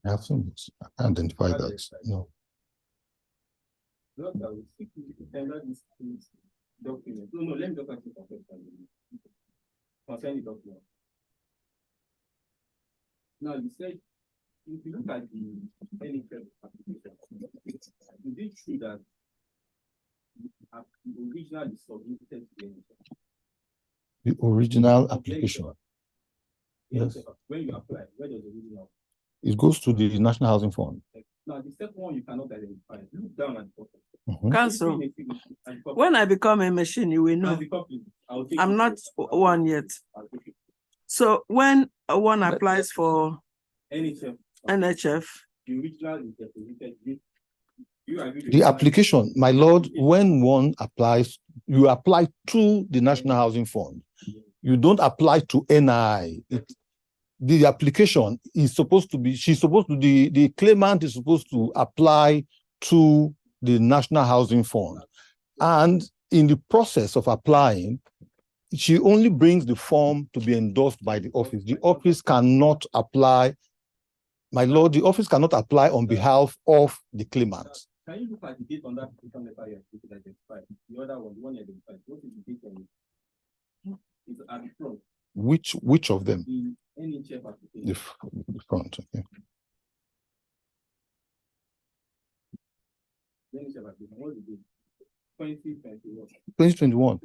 I have some identify that. No. No, let me just ask you a question concerning the document. Now, you said, if you look at the NHS application, is it true that the original is submitted to the NHS? The original application? Yes. When you apply, where does the original? It goes to the National Housing Fund. Now, the second one you cannot identify. Look down at the bottom. Council, when I become a machine, you will know. I'm not one yet. So when one applies for NHF, the application, my lord, when one applies, you apply to the National Housing Fund. You don't apply to NI. The application is supposed to be, the claimant is supposed to apply to the National Housing Fund. And in the process of applying, she only brings the form to be endorsed by the office. The office cannot apply, my lord, the office cannot apply on behalf of the claimant. Can you look at the date on that application letter you identified? The other one, the one you identified. What is the date on it? It's at the front. Which of them? The NHF application. The front, okay. The NHF application. What is the date? 2021. 2021.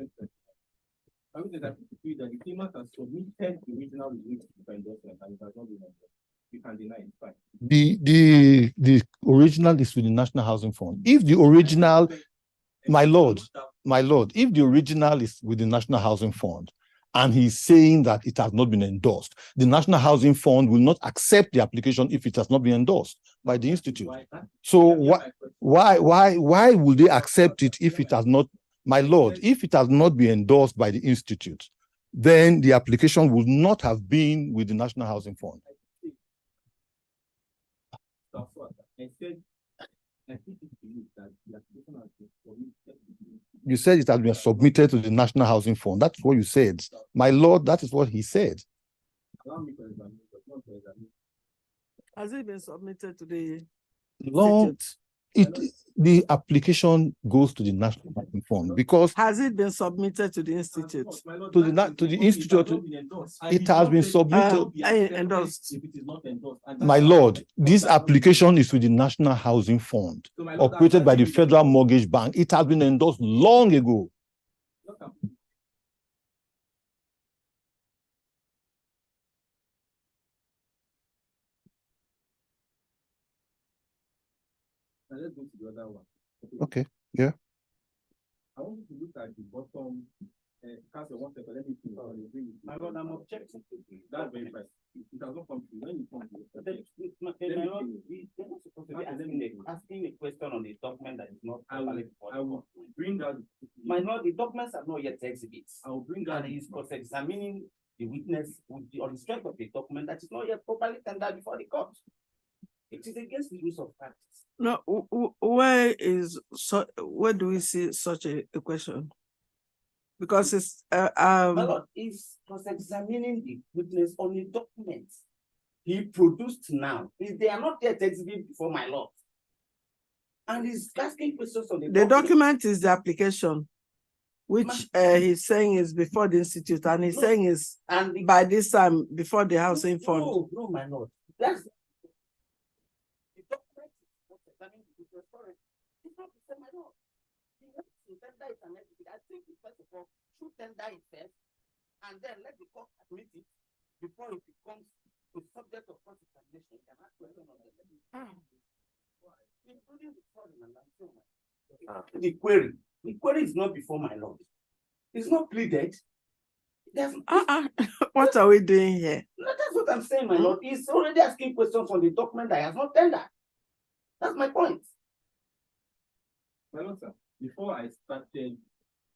I would say that the claimant has submitted the original release for endorsement and it has not been endorsed. You can deny it, fine. The original is with the National Housing Fund. If the original, my lord, if the original is with the National Housing Fund and he's saying that it has not been endorsed, the National Housing Fund will not accept the application if it has not been endorsed by the institute. So why would they accept it if it has not, my lord, if it has not been endorsed by the institute, then the application would not have been with the National Housing Fund. You said it has been submitted to the National Housing Fund. That's what you said. My lord, that is what he said. Has it been submitted to the institute? The application goes to the National Housing Fund because has it been submitted to the institute? To the institute, it has been submitted. Endorsed. My lord, this application is with the National Housing Fund, operated by the Federal Mortgage Bank. It has been endorsed long ago. Now let's go to the other one. Okay, yeah. I want you to look at the bottom. Council, 1 second, let me see. My God, I'm objecting to this. That's very fast. It has not come to you. When you come to it, they're not supposed to be asking a question on the document that is not valid. I will bring that. My Lord, the documents are not yet exhibits. I will bring that. And he's cross-examining the witness on the strength of the document that is not yet properly tendered before the court. It is against the rules of practice. No, where do we see such a question? Because it's my Lord is cross-examining the witness on the documents he produced now. They are not yet exhibited before my Lord. And he's asking questions on the document is the application, which he's saying is before the institute, and he's saying is by this time before the housing fund. No, my Lord. That's the document is cross-examining the witness. It's not the same, my Lord. He has to tender it and everything. I think first of all, should tender it first, and then let the court admit it before it becomes the subject of cross-examination. You can ask questions on it. Including the foreign and the query. The query is not before my Lord. It's not pleaded. What are we doing here? No, that's what I'm saying, my Lord. He's already asking questions on the document that has not tendered. That's my point. My Lord, sir, before I started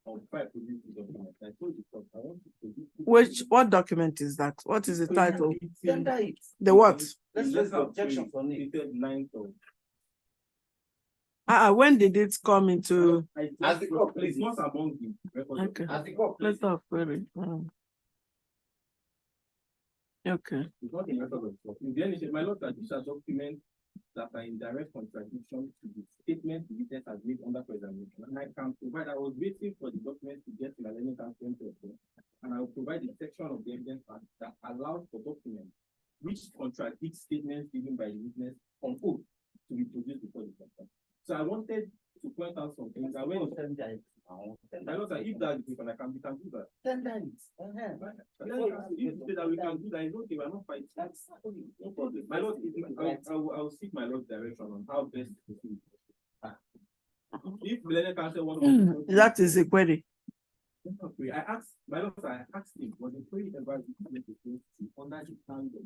on try to use the document, I told you I want to produce. What document is that? What is the title? Tender it. The what? Let's raise the objection on it. 9th of. When did it come into? As the court, please. Not among the records. Okay. As the court, let's not query. Okay. It's not a method of thought. In the end, my lord, that these are documents that are in direct contradiction to the statement the witness has made under examination. And I can provide, I was waiting for the documents to get to my learning council, and I will provide the section of the evidence that allows for documents which contradict statements given by the witness on oath to be produced before the court. So I wanted to point out some things. I went to tell that I was like, if that is different, we can do that. Tender it. If you say that we can do that, it's okay, we're not fighting. No problem. My lord, I will seek my lord's direction on how best to proceed. If the learning council wants to that is a query. I asked my lord, I asked him, was the query ever under the hand of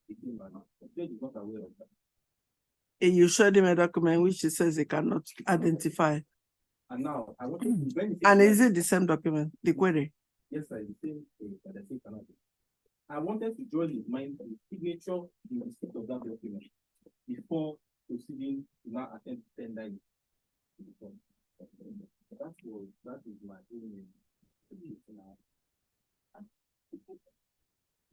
the king or not? The judge is not aware of that. You showed him a document which he says he cannot identify. And now I want to and is it the same document, the query? Yes, sir, the same that I say cannot be. I wanted to draw his mind to the signature in the receipt of that document before proceeding to now attempt to tender it. That is my opinion.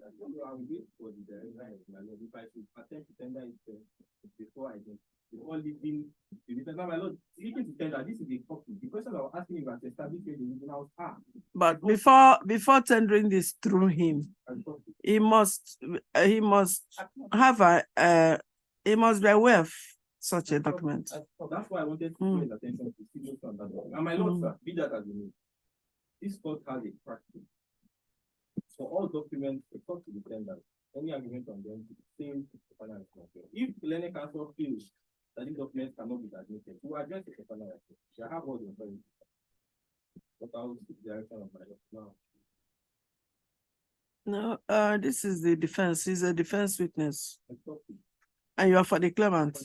I will wait for the director of my lord if I should attempt to tender it before leaving the witness. Now, my lord, speaking to tender, this is a copy. The question I was asking him was established the original are. But before tendering this through him, he must have he must be aware of such a document. That's why I wanted to draw his attention to signature on that document. And my lord, sir, be that as you know, this court has a practice. For all documents, the court to be tendered, any argument on them to the same final response. If the learning council feels that these documents cannot be admitted, we will address the final response. We have all the authority. But I will seek the direction of my lord now. No, this is the defense. He's a defense witness. And you are for the claimant.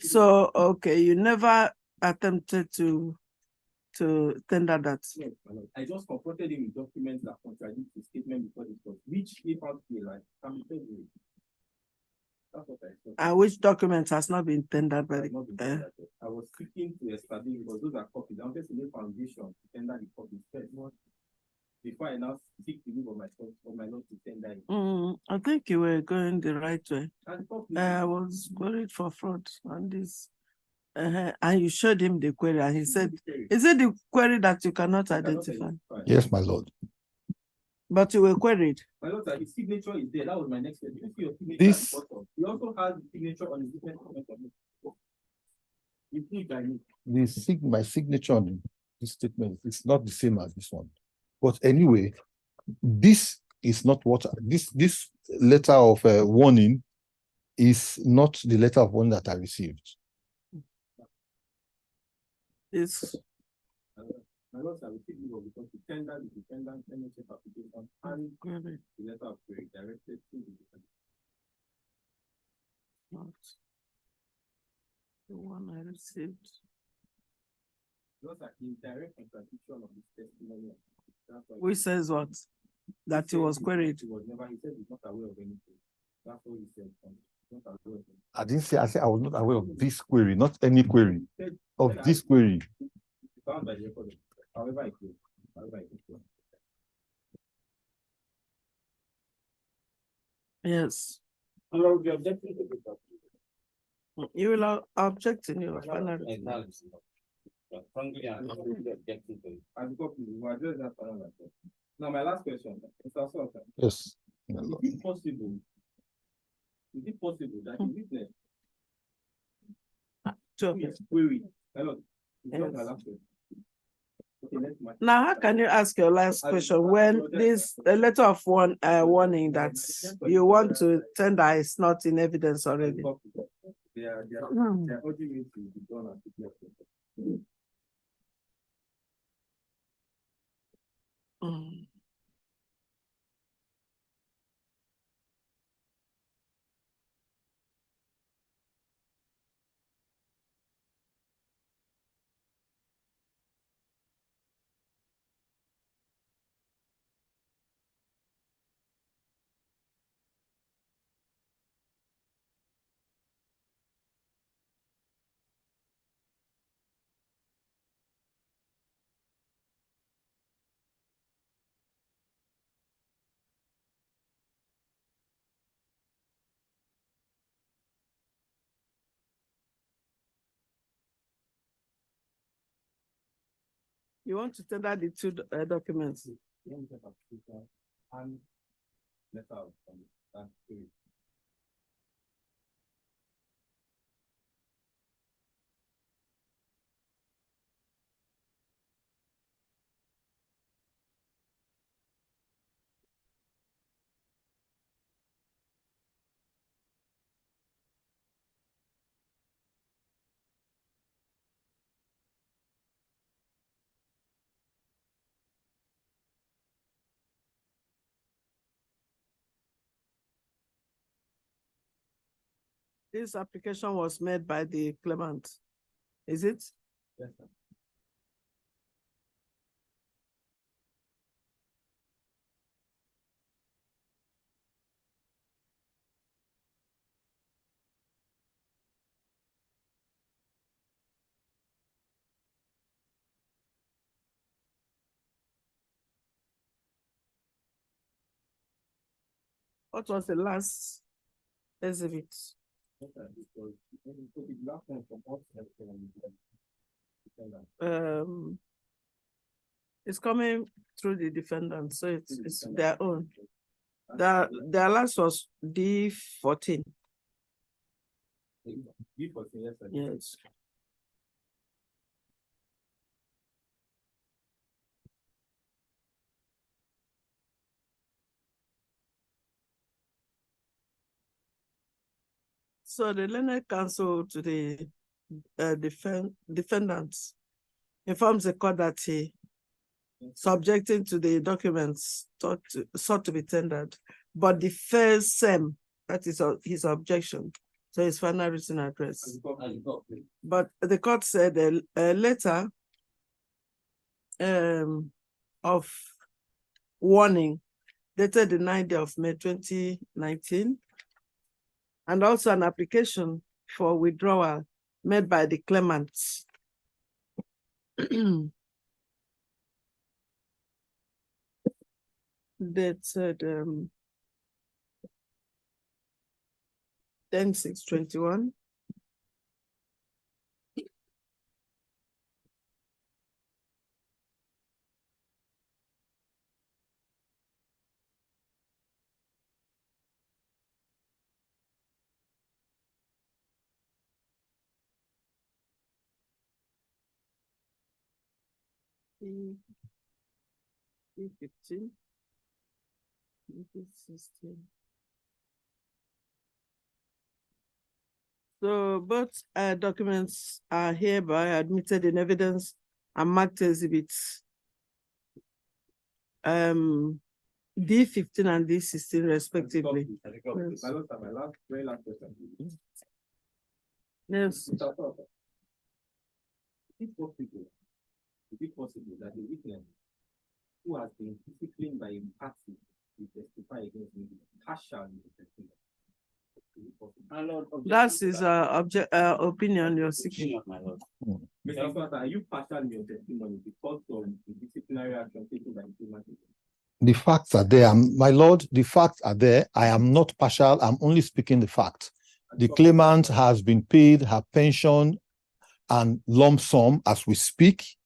So, okay, you never attempted to tender that. Yes, I just confronted him with documents that contradict the statement before the court, which he found to be like, that's what I said. And which document has not been tendered by the I was seeking to establish, because those are copies. I wanted to lay foundation to tender the copies first. Before I now seek the leave of my lord to tender it. I think you were going the right way. I was worried for fraud on this. And you showed him the query, and he said, is it the query that you cannot identify? Yes, my lord. But you were queried. My lord, his signature is there. That was my next question. You see your signature. This. He also has the signature on his different document. My signature on this statement is not the same as this one. But anyway, this is not what this letter of warning is not the letter of warning that I received. It's my lord, I will take you because the tender, the defendant, NHF application, and the letter of query directed to the defendant. Not the one I received. Those are in direct contradiction of this testimony. Which says what? That he was queried. He said he's not aware of anything. That's what he said. I didn't say, I said I was not aware of this query, not any query. Of this query. Found by the record. However, I could. Yes. You will object in your final. Now, my last question. Yes. Is it possible that the witness query? Now, how can you ask your last question when this the letter of warning that you want to tender is not in evidence already? They are urging me to be done as quickly as possible. You want to tender the two documents? And letter of that period. This application was made by the claimant, is it? Yes, sir. What was the last exhibit? Yes, sir. Because the last one from us, It's coming through the defendant, so it's their own. Their last was D14. D14, yes, sir. Yes. So the learned counsel to the defendants informs the court that he, subjecting to the documents sought to be tendered, but the first SEM, that is his objection, so his final written address. But the court said a letter of warning dated the 9th of May 2019, and also an application for withdrawal made by the claimants. That said 10/6/21. E15, E16. So both documents are hereby admitted in evidence and marked exhibits D15 and D16 respectively. Yes. My last, very last question. Yes. Is it possible that the witness who has been disciplined by a party to testify against me partial in the testimony? That's his opinion you're seeking. Mr. Pastor, are you partial in your testimony because of the disciplinary action taken by the claimant? The facts are there, my lord. The facts are there. I am not partial. I'm only speaking the facts. The claimant has been paid her pension and lump sum as we speak.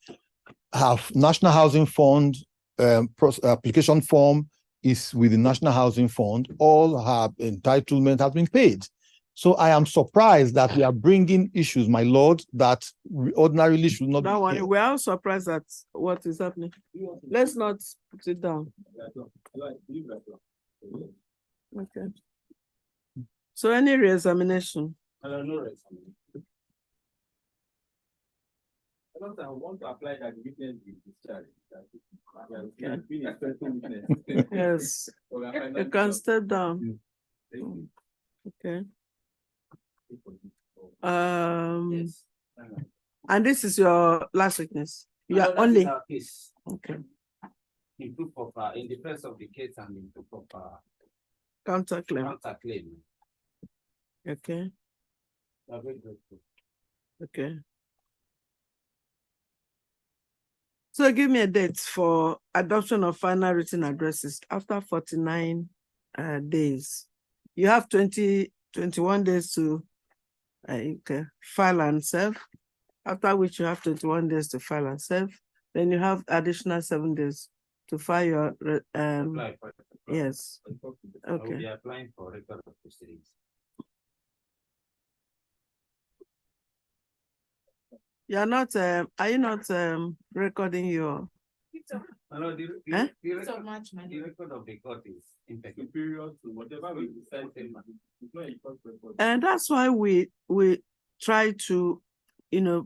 Her National Housing Fund application form is with the National Housing Fund. All her entitlement has been paid. So I am surprised that we are bringing issues, my lord, that ordinarily should not Don't be. worry, we are surprised at what is happening. Let's not put it down. Okay. So any re-examination? No re-examination. I want to apply that witness be discharged. Okay. Yes. You can step down. Okay. Yes. And this is your last witness. You are only okay. In proof of in defense of the case and in proof of Counterclaim. Okay. Okay. So give me a date for adoption of final written addresses after 49 days. You have 21 days to file and serve, after which you have 21 days to file and serve. then you have additional 7 days to file your yes. I will be Okay. applying for record of proceedings. You're not are you not recording your No, the Eh? record of the court is impeccable. Superior to whatever we decide. It's not a court record. and that's why we try to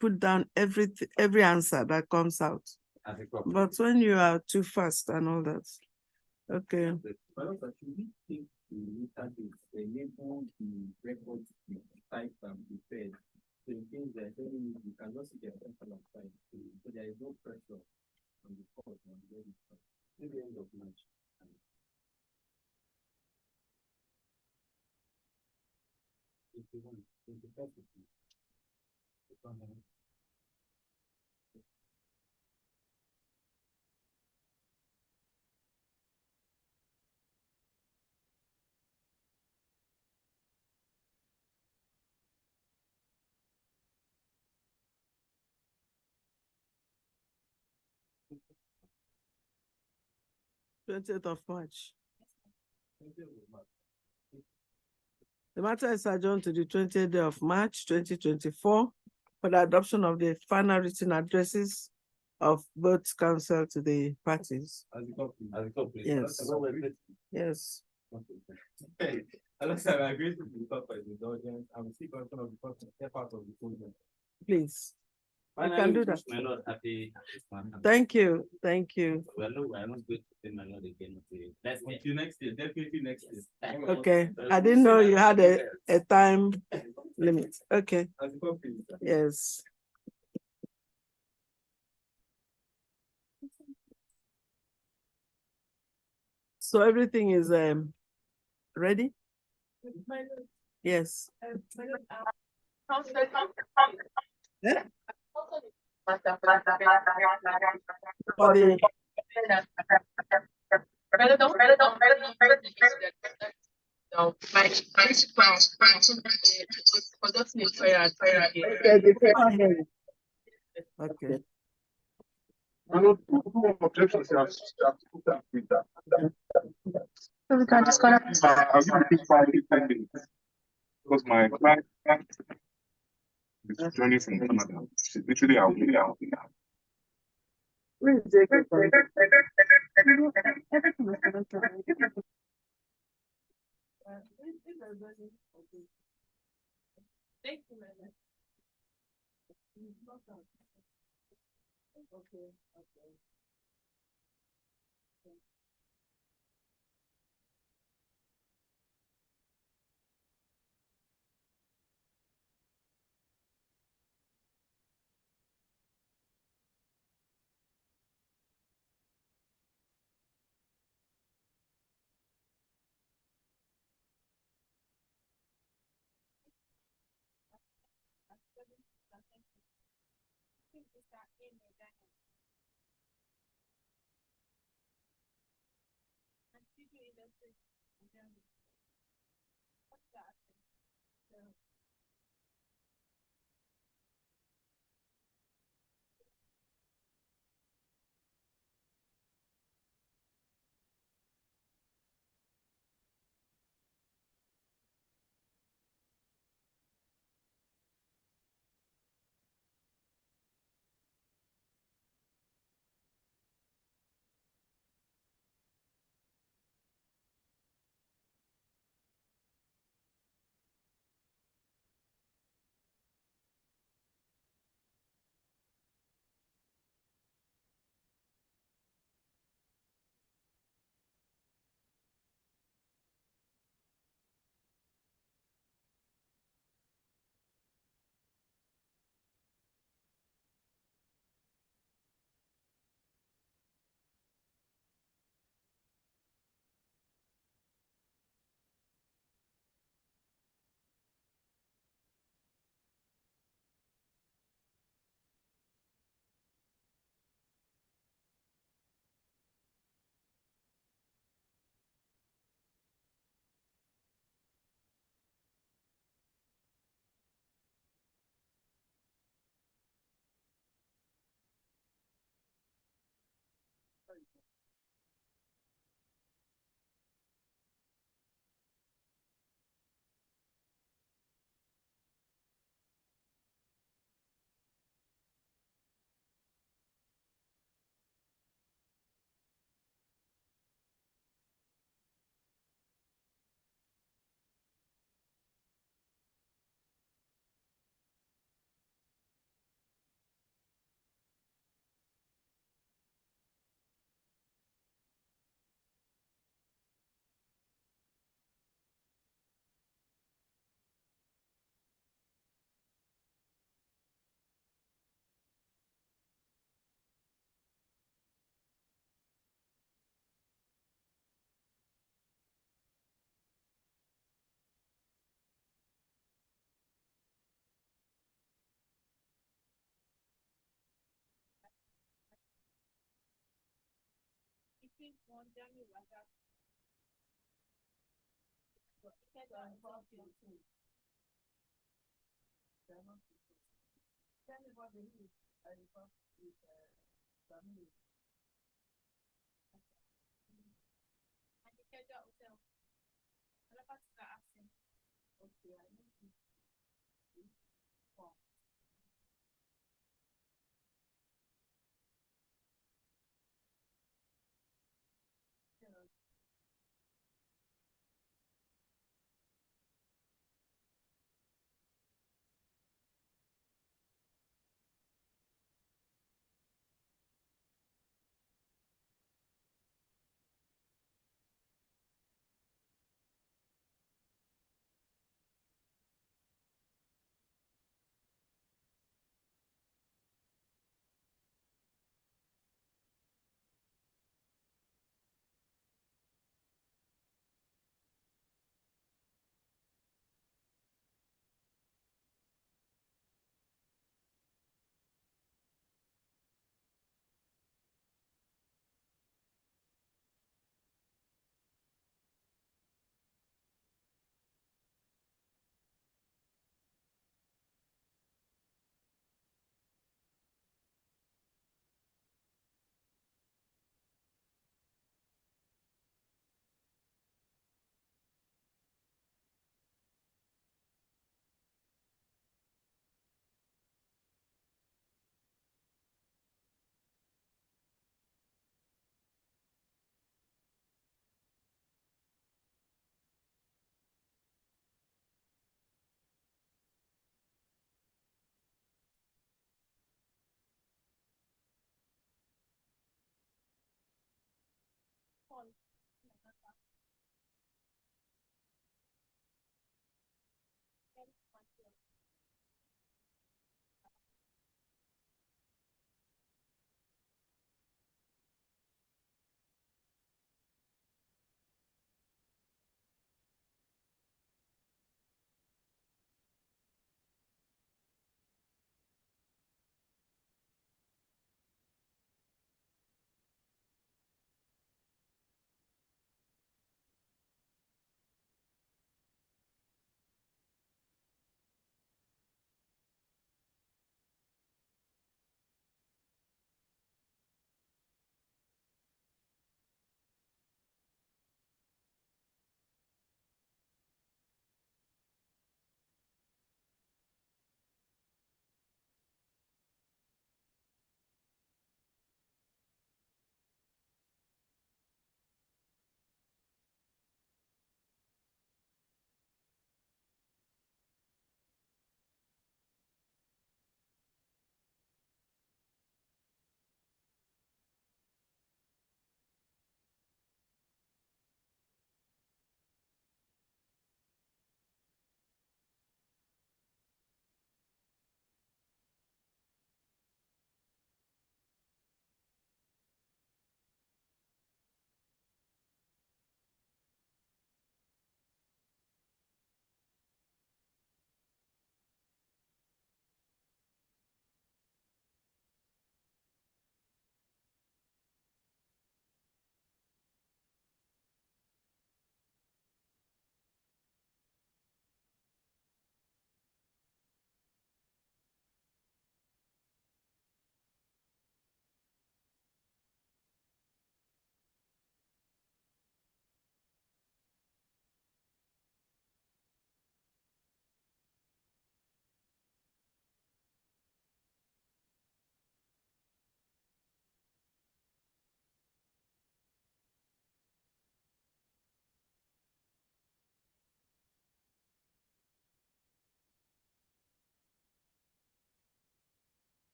put down every answer that comes out. As a copy. But when you are too fast and all that, okay. But also, should we think the instance enable the record to be typed and prepared? So in case there's any, you can just see the attention of time. So there is no pressure on the court on where it's from. Maybe end of March. If you want, 21st of March. 20th of March. The matter is adjourned to the 20th day of March 2024 for the adoption of the final written addresses of both counsel to the parties. As a copy. As a copy. Yes. Yes. Okay. Alongside, I agree to the court for his indulgence. I will seek permission of the court to step out of the courtroom. Please. You Finally, can do that. my Lord, happy. Thank you. Thank you. Well, no, I won't go to say my Lord again. Until next year, definitely next year. Okay. I didn't know you had a time limit. Okay. As a copy. Yes. So everything is ready? Yes. Yeah? For the No, my okay. So we can just go. I'll give you 5 minutes because my client is joining from Canada. Literally, I'll be out.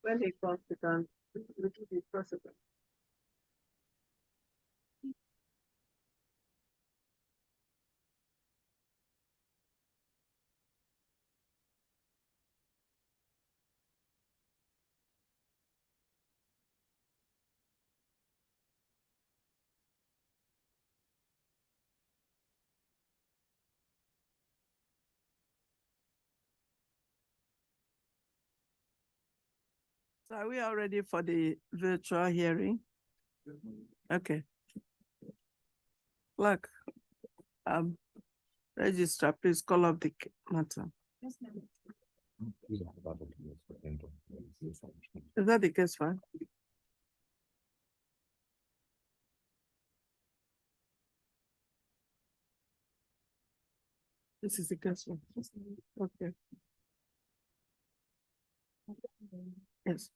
When he comes, we can look at the possible. So are we all ready for the virtual hearing? Okay. Clerk, registrar, please call up the matter. Is that the case file? This is the case file. Okay. Yes.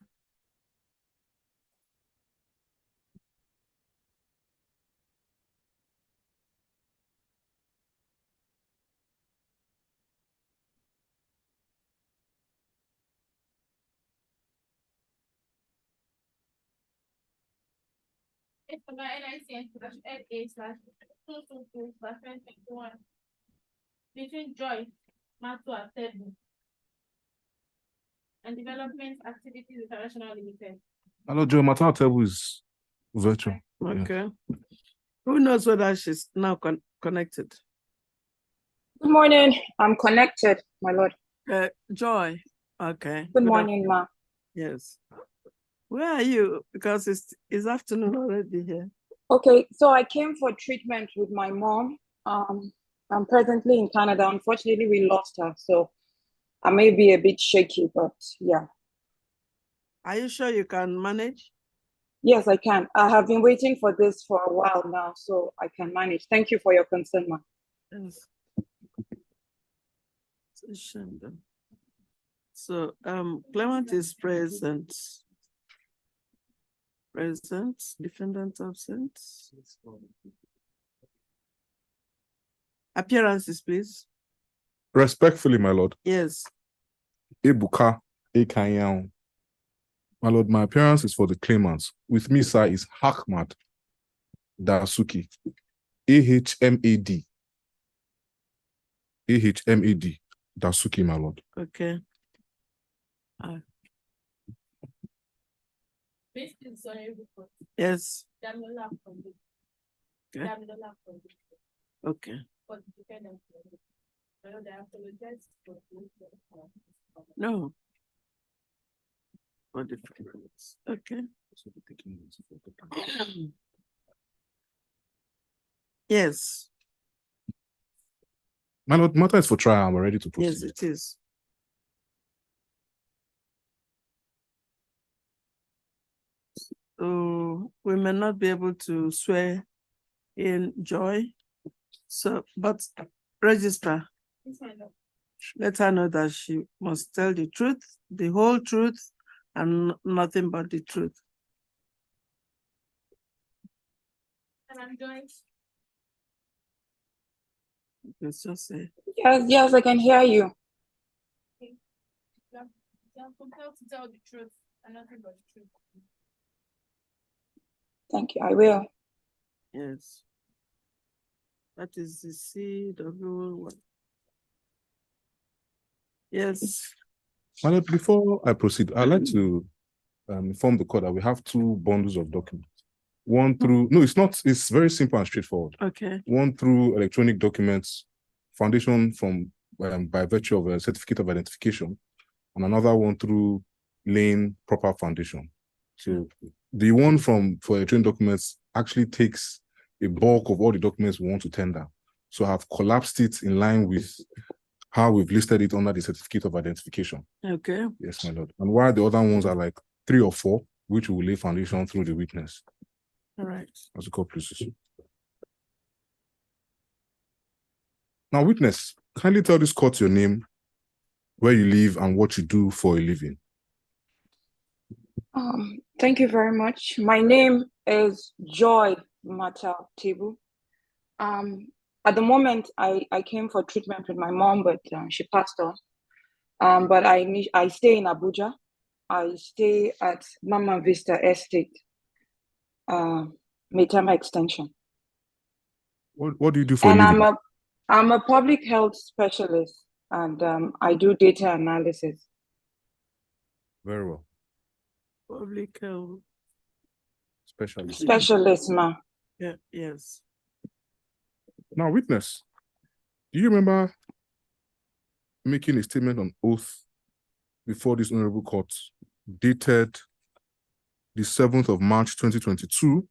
It's for my NICN/NA/222/2021 between Joy, Matu Tebu, and Development Activities International Limited. Hello, Joy. My table is virtual. Okay. Who knows whether she's now connected? Good morning. I'm connected, my lord. Joy. Okay. Good morning, ma. Yes. Where are you? Because it's afternoon already here. Okay, so I came for treatment with my mom. I'm presently in Canada. Unfortunately, we lost her, so I may be a bit shaky, but yeah. Are you sure you can manage? Yes, I can. I have been waiting for this for a while now, so I can manage. Thank you for your concern, ma. Yes. So Clement is present. Present, defendant absent. Appearances, please. Respectfully, my lord. Yes. Ebuka Ekanyang. My lord, my appearance is for the claimants. With me, sir, is Ahmad Dasuki. AHMAD. AHMAD. Dasuki, my lord. Okay. Yes. Okay. No. For the okay. Yes. My lord, matter is for trial. I'm ready to proceed. Yes, it is. So we may not be able to swear in Joy. So, but registrar, let her know that she must tell the truth, the whole truth, and nothing but the truth. And I'm Joy. Let's just say. Yes, I can hear you. I'm compelled to tell the truth and nothing but the truth. Thank you, I will. Yes. That is the CW1. Yes. My lord, before I proceed, I'd like to inform the court that we have two bundles of documents. One through, no, it's not, it's very simple and straightforward. Okay. One through electronic documents, foundation from by virtue of a certificate of identification, and another one through Lane Proper Foundation. So the one for electronic documents actually takes a bulk of all the documents we want to tender. So I've collapsed it in line with how we've listed it under the certificate of identification. Okay. Yes, my lord. And while the other ones are like 3 or 4, which we will lay foundation through the witness. All right. As the court pleases. Now, witness, kindly tell this court your name, where you live, and what you do for a living. Thank you very much. My name is Joy Mata Tebu. At the moment, I came for treatment with my mom, but she passed on. But I stay in Abuja. I stay at Mama Vista Estate, Metama Extension. What do you do for And a living? I'm a public health specialist, and I do data analysis. Very well. Public health. Specialist, ma. Yeah, yes. Now, witness, do you remember making a statement on oath before this honorable court dated the 7th of March 2022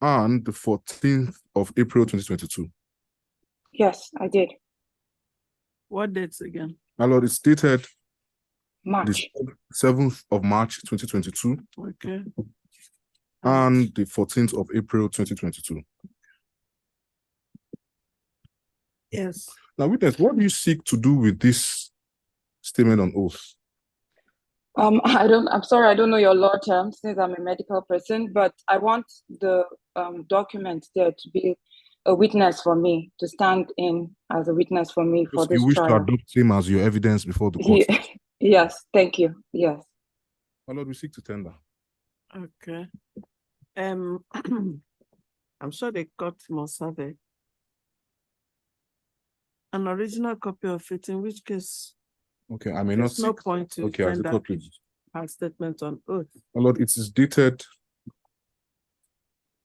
and the 14th of April 2022? Yes, I did. What dates again? My lord, it's dated March. the 7th of March 2022 Okay. and the 14th of April 2022. Yes. Now, witness, what do you seek to do with this statement on oath? I'm sorry, I don't know your law terms since I'm a medical person, but I want the document there to be a witness for me, to stand in as a witness for me for this You wish trial. to adopt him as your evidence before the court? Yes, thank you. Yes. My lord, we seek to tender. Okay. I'm sure the court must have an original copy of it, in which case Okay, I may there's not. no point to Okay, as a tender court, please. a statement on oath. My lord, it is dated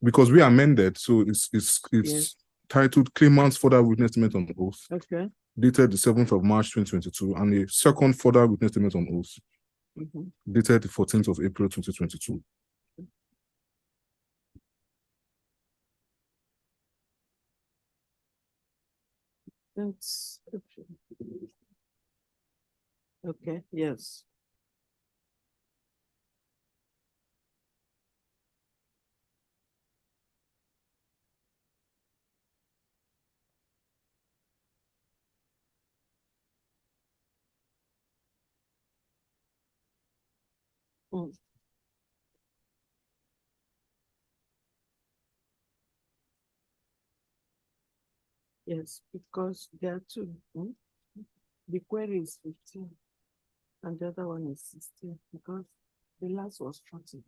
because we amended, so it's Yes. titled Claimant's Further Witness Statement on Oath, Okay. dated the 7th of March 2022, and the second further witness statement on oath, dated the 14th of April 2022. That's okay. Yes. Yes, because there are two. The query is 15 and the other one is 16 because the last was 40.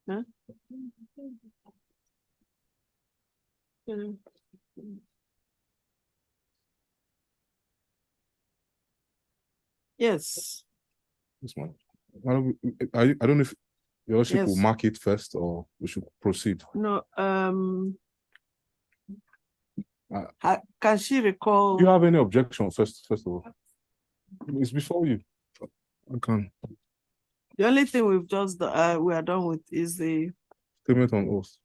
Huh? Yes. This one. I don't know if your lordship will Yes. mark it first or we should proceed. No, can she recall? Do you have any objection first of all? It's before you. I can. The only thing we are done with is the Statement on oath.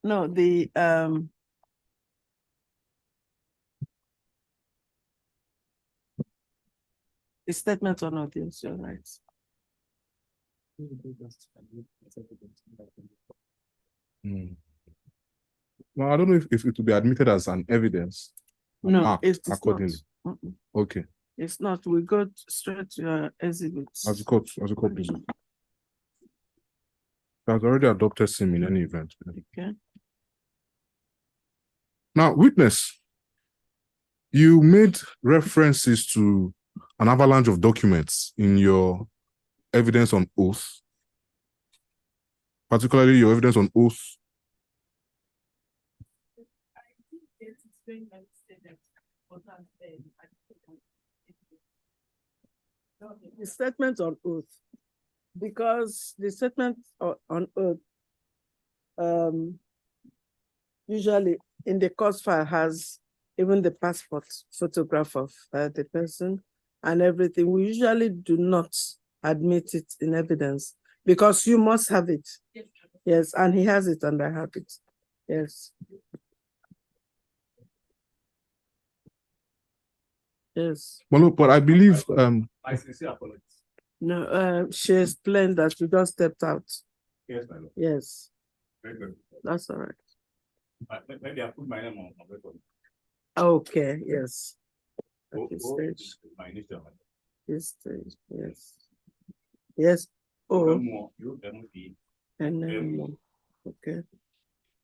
no, the statement on audience, you're right. No, I don't know if it will be admitted as an evidence. No, marked it's accordingly. not. Okay. It's not. We go straight to exhibits. As a court, please. Has already adopted SIM in any event. Okay. Now, witness, you made references to an avalanche of documents in your evidence on oath, particularly your evidence on oath. The statement on oath, because the statement on oath usually in the court file has even the passport photograph of the person and everything. We usually do not admit it in evidence because you must have it. Yes, and he has it and I have it. Yes. Yes. Well, no, but I believe I sincere apologies. No, she explained that she just stepped out. Yes, my lord. Yes. Very good. That's all right. Maybe I put my name on record. Okay, yes. Okay, Oh, stage. my initial. Yes, stage, yes. Yes. Oh. You MD. And then okay.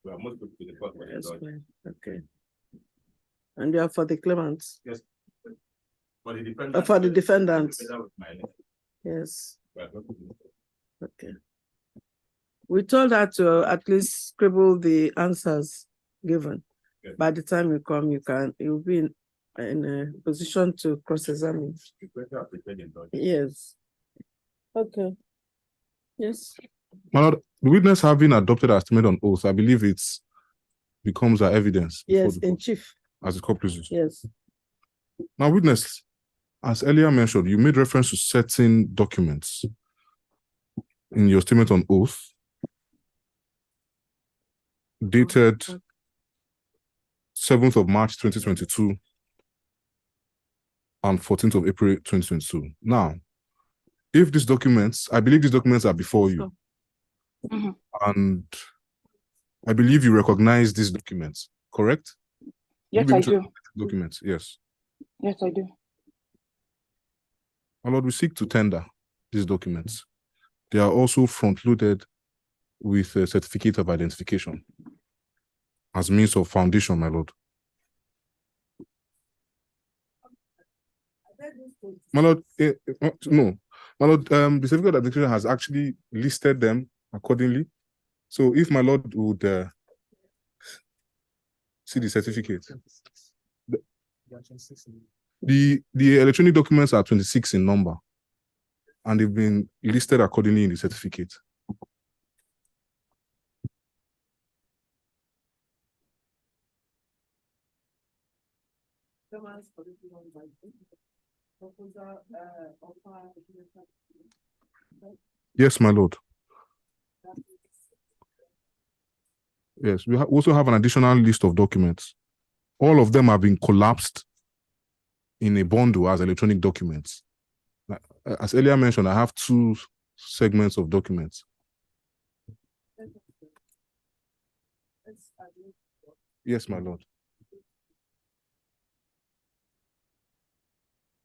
We are most to the court. Yes, fine. Okay. And you are for the claimants? Yes. For the defendant. Yes. Okay. We told her to at least scribble the answers given. By the time you come, you'll be in a position to cross-examine. Yes. Okay. Yes. Well, the witness having adopted our statement on oath, I believe it becomes our evidence. Yes, in chief. As the court pleases. Yes. Now, witness, as earlier mentioned, you made reference to certain documents in your statement on oath dated 7th of March 2022 and 14th of April 2022. Now, if these documents, I believe these documents are before you, and I believe you recognize these documents, correct? Yes, I do. Documents, yes. Yes, I do. My Lord, we seek to tender these documents. They are also front-loaded with a certificate of identification as means of foundation, my Lord. My Lord, no. My Lord, the certificate of identification has actually listed them accordingly. So if my Lord would see the certificate. The electronic documents are 26 in number, and they've been listed accordingly in the certificate. Yes, my Lord. Yes, we also have an additional list of documents. All of them have been collapsed in a bundle as electronic documents. As earlier mentioned, I have 2 segments of documents. Yes, my Lord.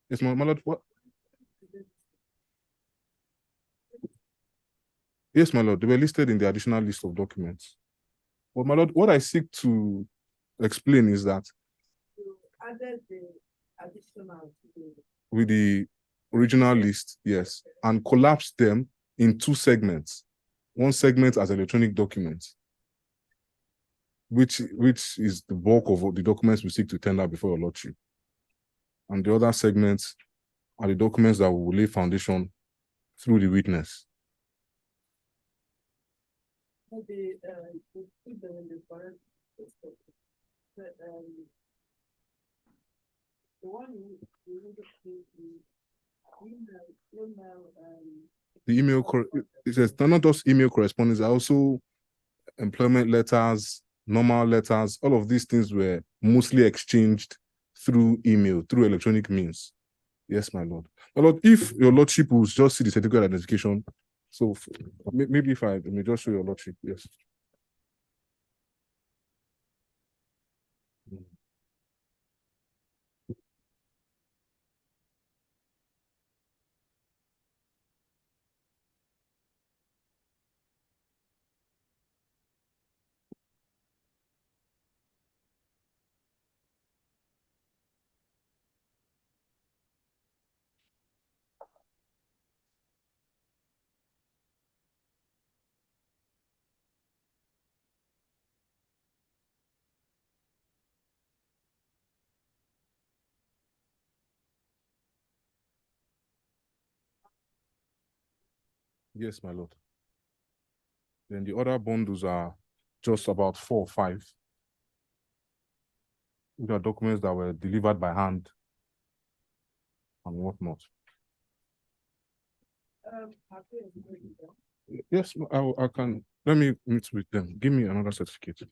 Yes, my Lord. What? Yes, my Lord. They were listed in the additional list of documents. But my Lord, what I seek to explain is that You added the additional with the original list, yes, and collapsed them in 2 segments. One segment as electronic documents, which is the bulk of the documents we seek to tender before your Lordship. And the other segments are the documents that will lay foundation through the witness. Maybe the one the email, it says not just email correspondence, also employment letters, normal letters. All of these things were mostly exchanged through email, through electronic means. Yes, my Lord. My Lord, if your Lordship will just see the certificate of identification, so maybe if I may just show your Lordship, yes. Yes, my Lord. Then the other bundles are just about 4 or 5. These are documents that were delivered by hand and whatnot. Yes, I can. Let me meet with them. Give me another certificate.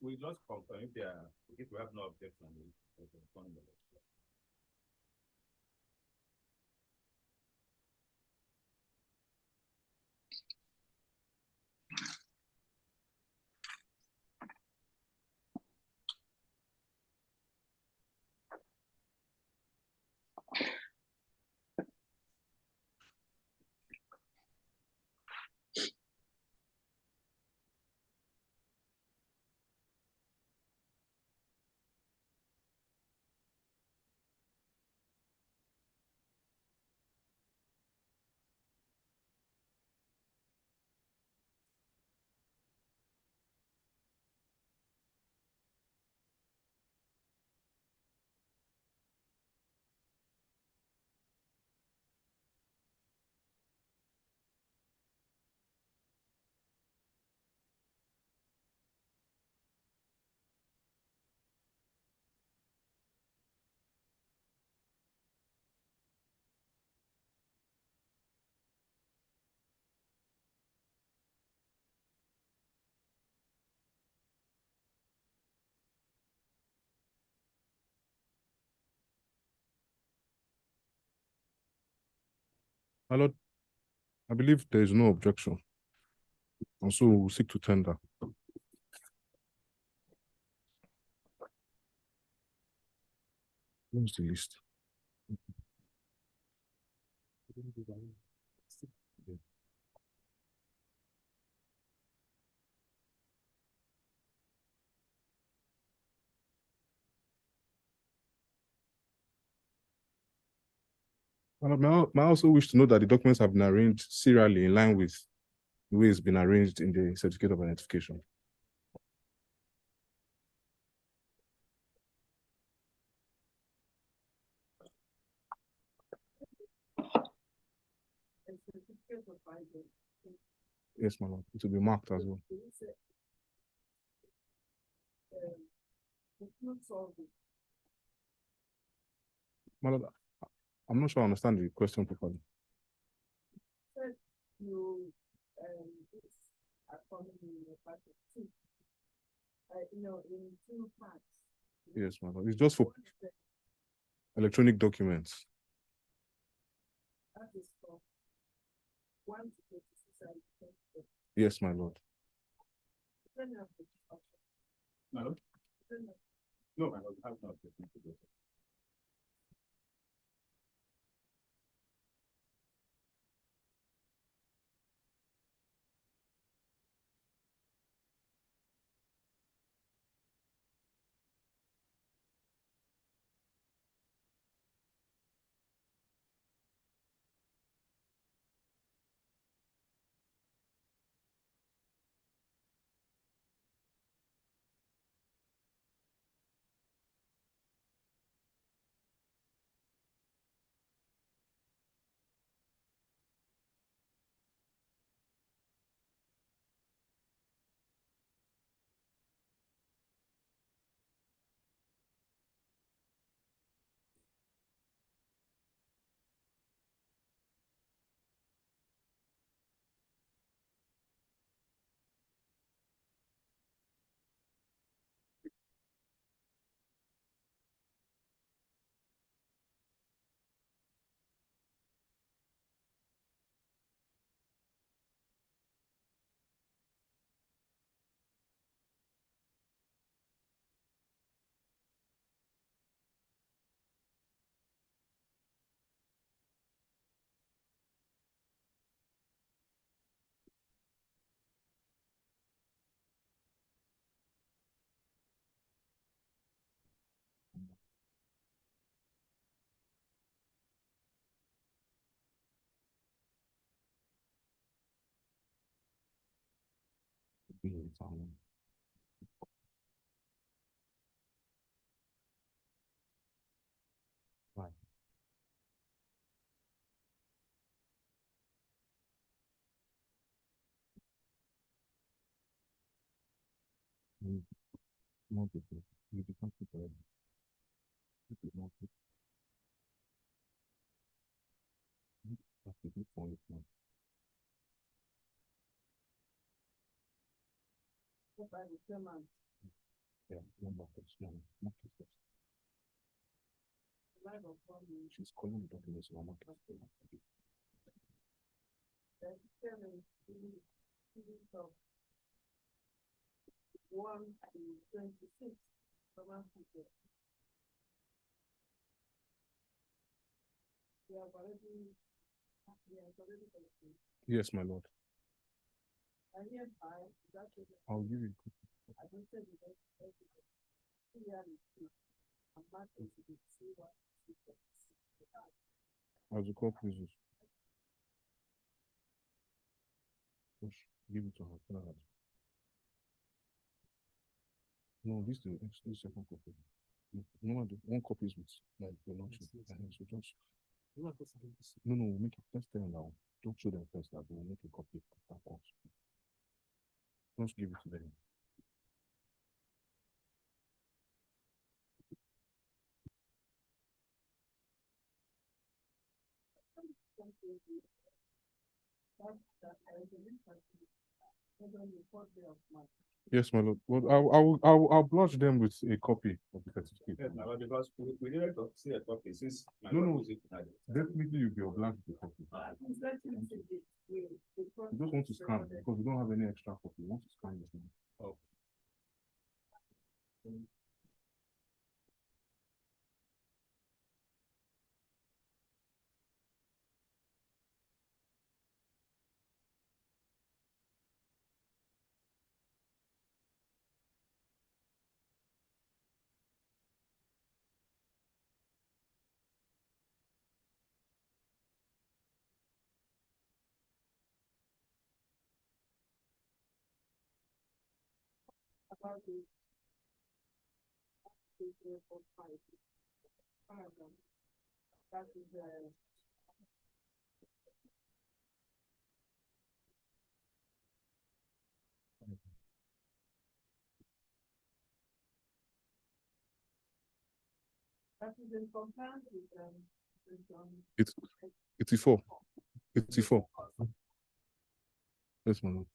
We just confirm if we have no objection. My lord, I believe there is no objection, and so we'll seek to tender. Where's the list? May I also wish to know that the documents have been arranged serially in line with the way it's been arranged in the certificate of identification. Yes, my lord. It will be marked as well. My lord, I'm not sure I understand the question properly. In two parts. Yes, my lord. It's just for electronic documents. That is for 1 to 26. Yes, my lord. My lord? No, my lord, I have no objection to this. Right. More people. You become people. That's a good point. By the chairman. Yeah, number first, no, not first. She's calling the documents on market. Yes, my lord. I'll give you. As the court pleases. Push, give it to her. Tell her. No, this is the second copy. No, one copy is with like the lordship. So just no, make it. Let's tell them now. Don't show them first that we'll make a copy. That comes. Just give it to them. Yes, my lord. Well, I'll oblige them with a copy of the certificate. Because we didn't see a copy since. No, definitely you'll be obliged with a copy. You just want to scan because we don't have any extra copy. You want to scan this one. Oh. It's 84. 84. Yes, my lord.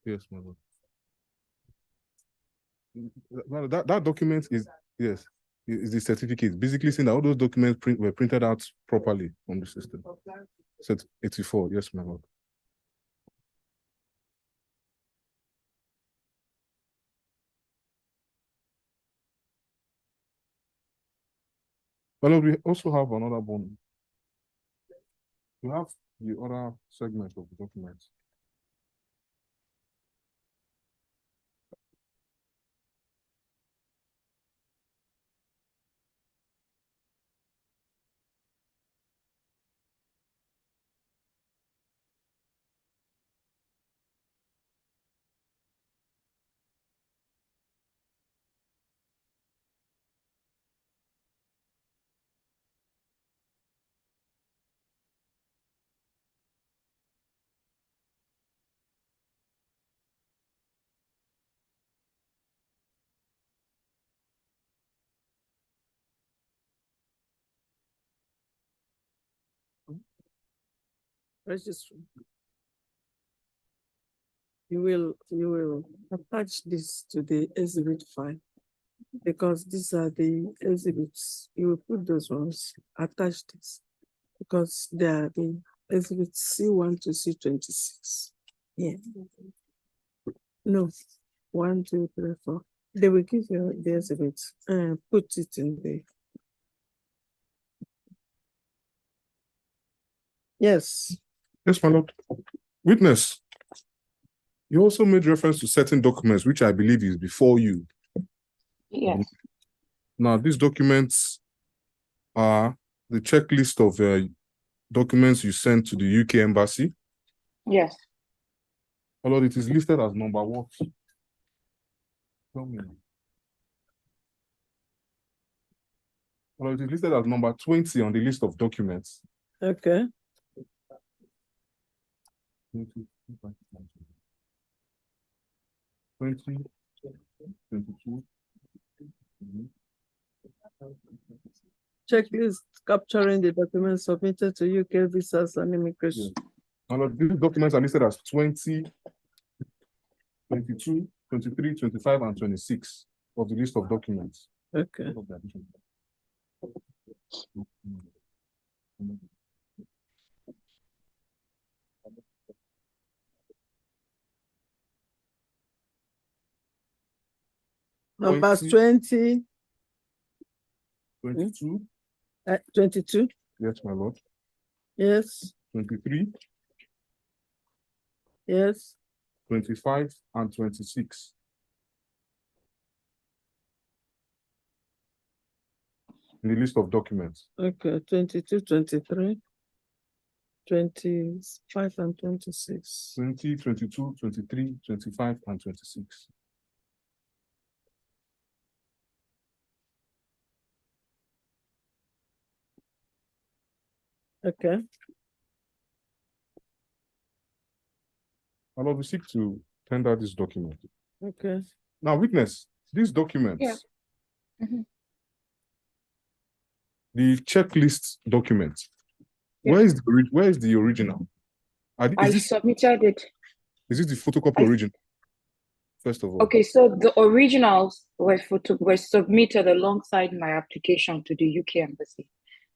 Yes, my lord. That document is, yes, is the certificate. Basically saying that all those documents were printed out properly from the system. Set 84, yes, my lord. Well, we also have another one. We have the other segment of the document. Registry. You will attach this to the exhibit file because these are the exhibits. You will put those ones, attach this because they are the exhibits C1 to C26. Yeah. No, 1, 2, 3, 4. They will give you the exhibits and put it in the. Yes. Yes, my lord. Witness, you also made reference to certain documents, which I believe is before you. Yes. Now, these documents are the checklist of documents you sent to the UK embassy. Yes. My lord, it is listed as number what? Tell me. Well, it is listed as number 20 on the list of documents. Okay. 20, 22. checklist capturing the documents submitted to UK visas and immigration. My lord, these documents are listed as 20, 22, 23, 25, and 26 of the list of documents. Okay. Numbers 20. 22. 22. Yes, my lord. Yes. 23. Yes. 25 and 26. In the list of documents. Okay, 22, 23, 25, and 26. 20, 22, 23, 25, and 26. Okay. My lord, we seek to tender this document. Okay. Now, witness, these documents, Yeah. the checklist document, Yeah. where is the original? I submitted it. Is this the photocopy original? First of all. Okay, so the originals were submitted alongside my application to the UK embassy.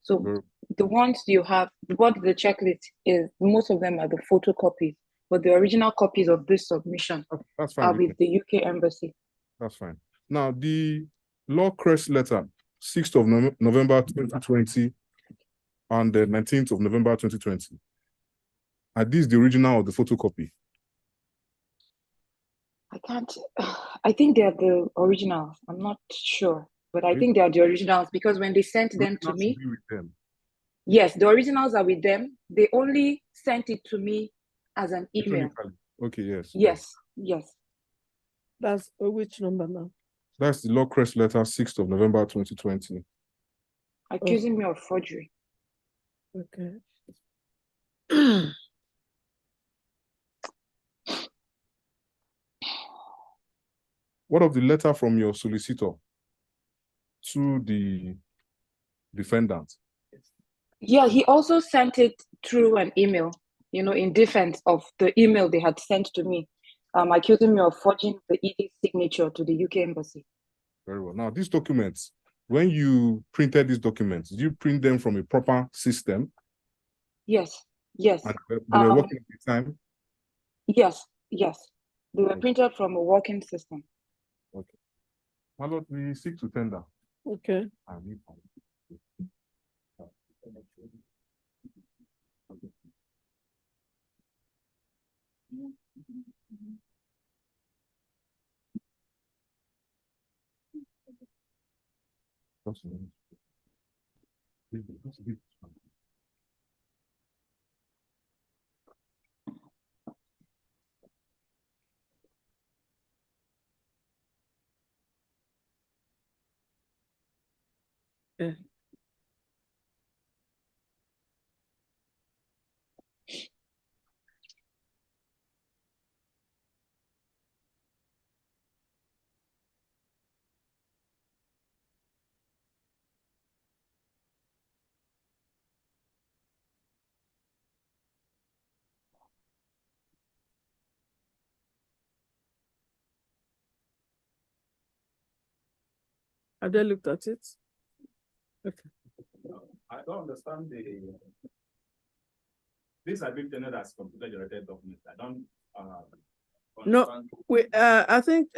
So the ones you have, what the checklist is, most of them are the photocopies, but the original copies of this submission That's fine, are with the UK embassy. That's fine. Now, the law crest letter, 6th of November 2020 and the 19th of November 2020. Are these the original or the photocopy? I think they are the originals. I'm not sure, but I think they are the originals because when they sent them to me, yes, the originals are with them. They only sent it to me as an email. Okay, yes. Yes. That's which number now? That's the law crest letter, 6th of November 2020. Accusing me of forgery. Okay. What of the letter from your solicitor to the defendant? Yeah, he also sent it through an email, in defense of the email they had sent to me, accusing me of forging the ED signature to the UK embassy. Very well. Now, these documents, when you printed these documents, did you print them from a proper system? Yes. And they were working at the time? Yes. They were printed from a working system. Okay. My lord, we seek to tender. Okay. Yeah. Have they looked at it? Okay. I don't understand this has been tendered as computer generated document. I don't No, I think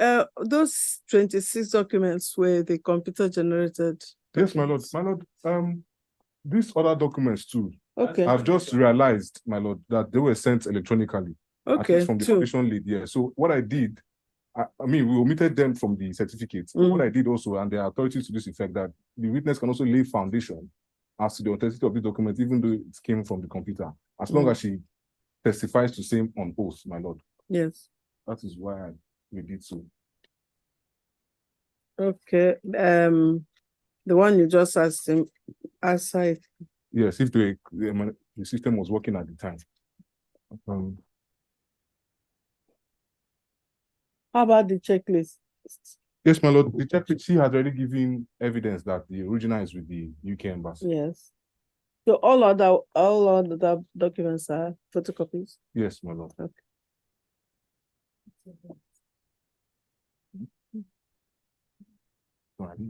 those 26 documents were the computer generated. Yes, my lord. My lord, these other documents too. Okay. I've just realized, my lord, that they were sent electronically. Okay. At least from the foundation lead, yeah. So what I did, I mean, we omitted them from the certificate. What I did also, and there are authorities to this effect, that the witness can also lay foundation as to the authenticity of the document, even though it came from the computer, as long as she testifies to same on oath, my lord. Yes. That is why we did so. Okay. The one you just asked him aside. Yes, if the system was working at the time. How about the checklist? Yes, my lord. The checklist, she has already given evidence that the original is with the UK embassy. Yes. So all other documents are photocopies? Yes, my lord. Okay.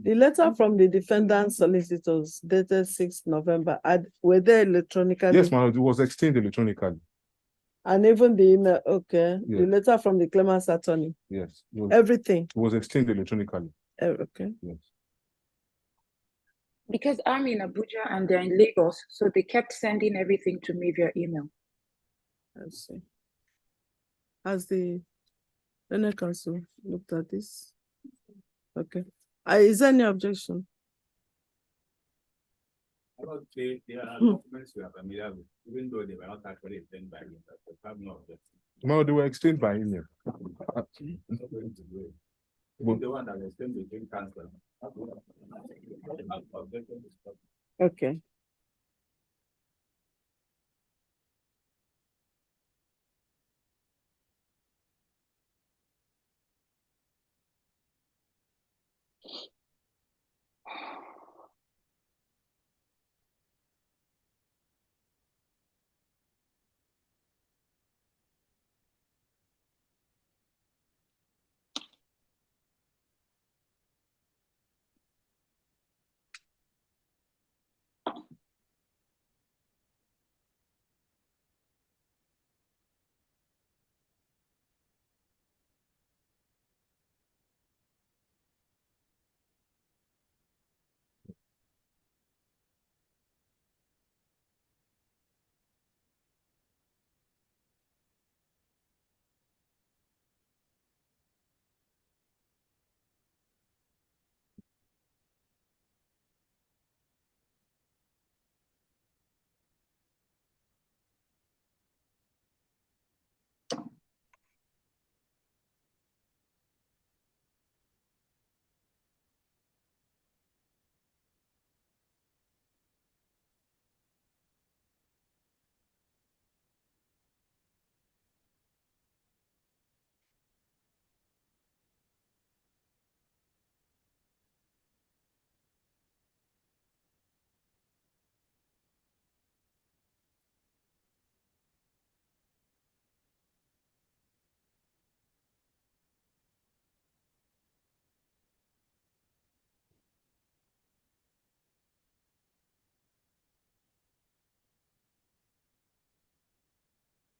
The letter from the defendant solicitors dated 6th November, were they electronically? Yes, my lord. It was exchanged electronically. And even the email, okay. Yeah. The letter from the claimant's attorney. Yes. Everything. It was exchanged electronically. Okay. Yes. Because I'm in Abuja and they're in Lagos, so they kept sending everything to me via email. I see. Has the Benin Council looked at this? Okay. Is there any objection? I would say there are documents we are familiar with, even though they were not actually sent by me, but we have no objection. No, they were exchanged by email. The one that was sent between council. Okay.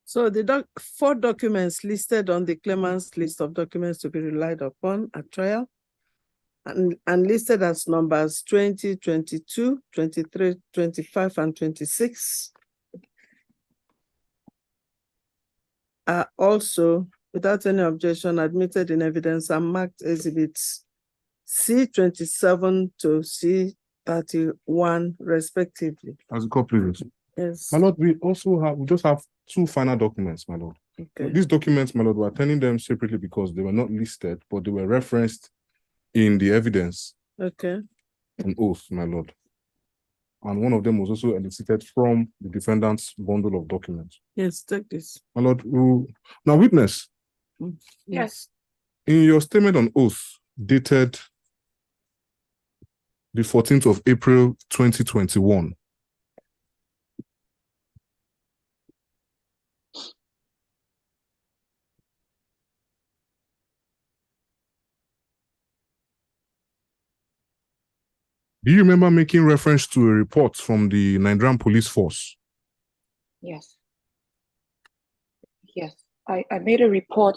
So the 4 documents listed on the claimant's list of documents to be relied upon at trial and listed as numbers 20, 22, 23, 25, and 26 are also, without any objection, admitted in evidence and marked exhibits C27 to C31 respectively. As a couple. Yes. My lord, we just have 2 final documents, my lord. Okay. These documents, my lord, we're attending them separately because they were not listed, but they were referenced in the evidence. Okay. On oath, my lord. And one of them was also elicited from the defendant's bundle of documents. Yes, take this. My lord, now witness. Yes. In your statement on oath, dated the 14th of April, 2021, do you remember making reference to a report from the Nigerian police force? Yes. Yes. I made a report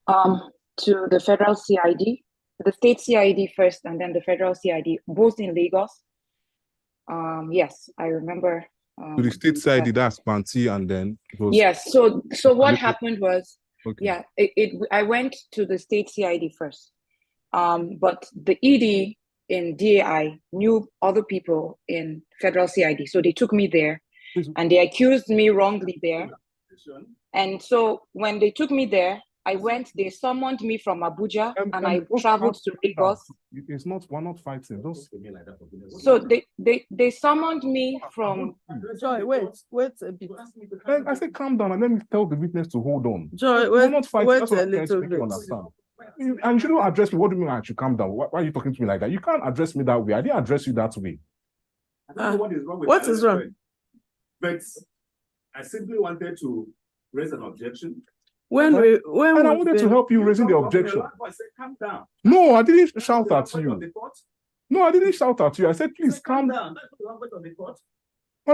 to the federal CID, the state CID first, and then the federal CID, both in Lagos. Yes, I remember. To the state CID, that's Banti, and then it was. Yes. So what happened was, okay. Yeah, I went to the state CID first, but the ED in DAI knew other people in federal CID, so they took me there, and they accused me wrongly there. And so when they took me there, they summoned me from Abuja, and I traveled to Lagos. It's not, we're not fighting. So they summoned me from. Joy, wait a bit. I said, calm down and let me tell the witness to hold on. Joy, we're not fighting. wait That's what a little you bit. understand. And you don't address me. What do you mean I should calm down? Why are you talking to me like that? You can't address me that way. I didn't address you that way. I don't know what is wrong with what is wrong? But I simply wanted to raise an objection. When and I wanted to help you raising the objection. I said, calm down. No, I didn't shout at you. No, I didn't shout at you. I said, please calm down. That's the language of the court. My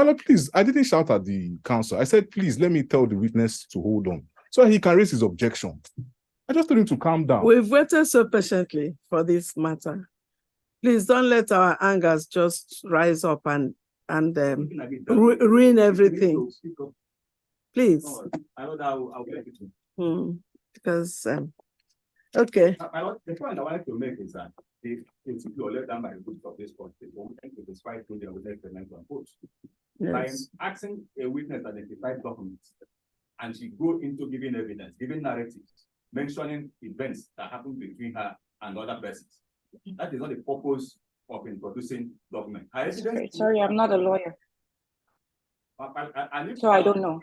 lord, please, I didn't shout at the counsel. I said, please, let me tell the witness to hold on so he can raise his objection. I just told him to calm down. We've waited so patiently for this matter. Please don't let our angers just rise up and ruin everything. Please. I know that I'll get it. Because, okay. The point I wanted to make is that if you are let down by the rules of this court, they won't satisfy through their witness statement and quotes. By asking a witness to identify documents, and she go into giving evidence, giving narratives, mentioning events that happened between her and other persons. That is not the purpose of introducing documents. Sorry, I'm not a lawyer. So I don't know.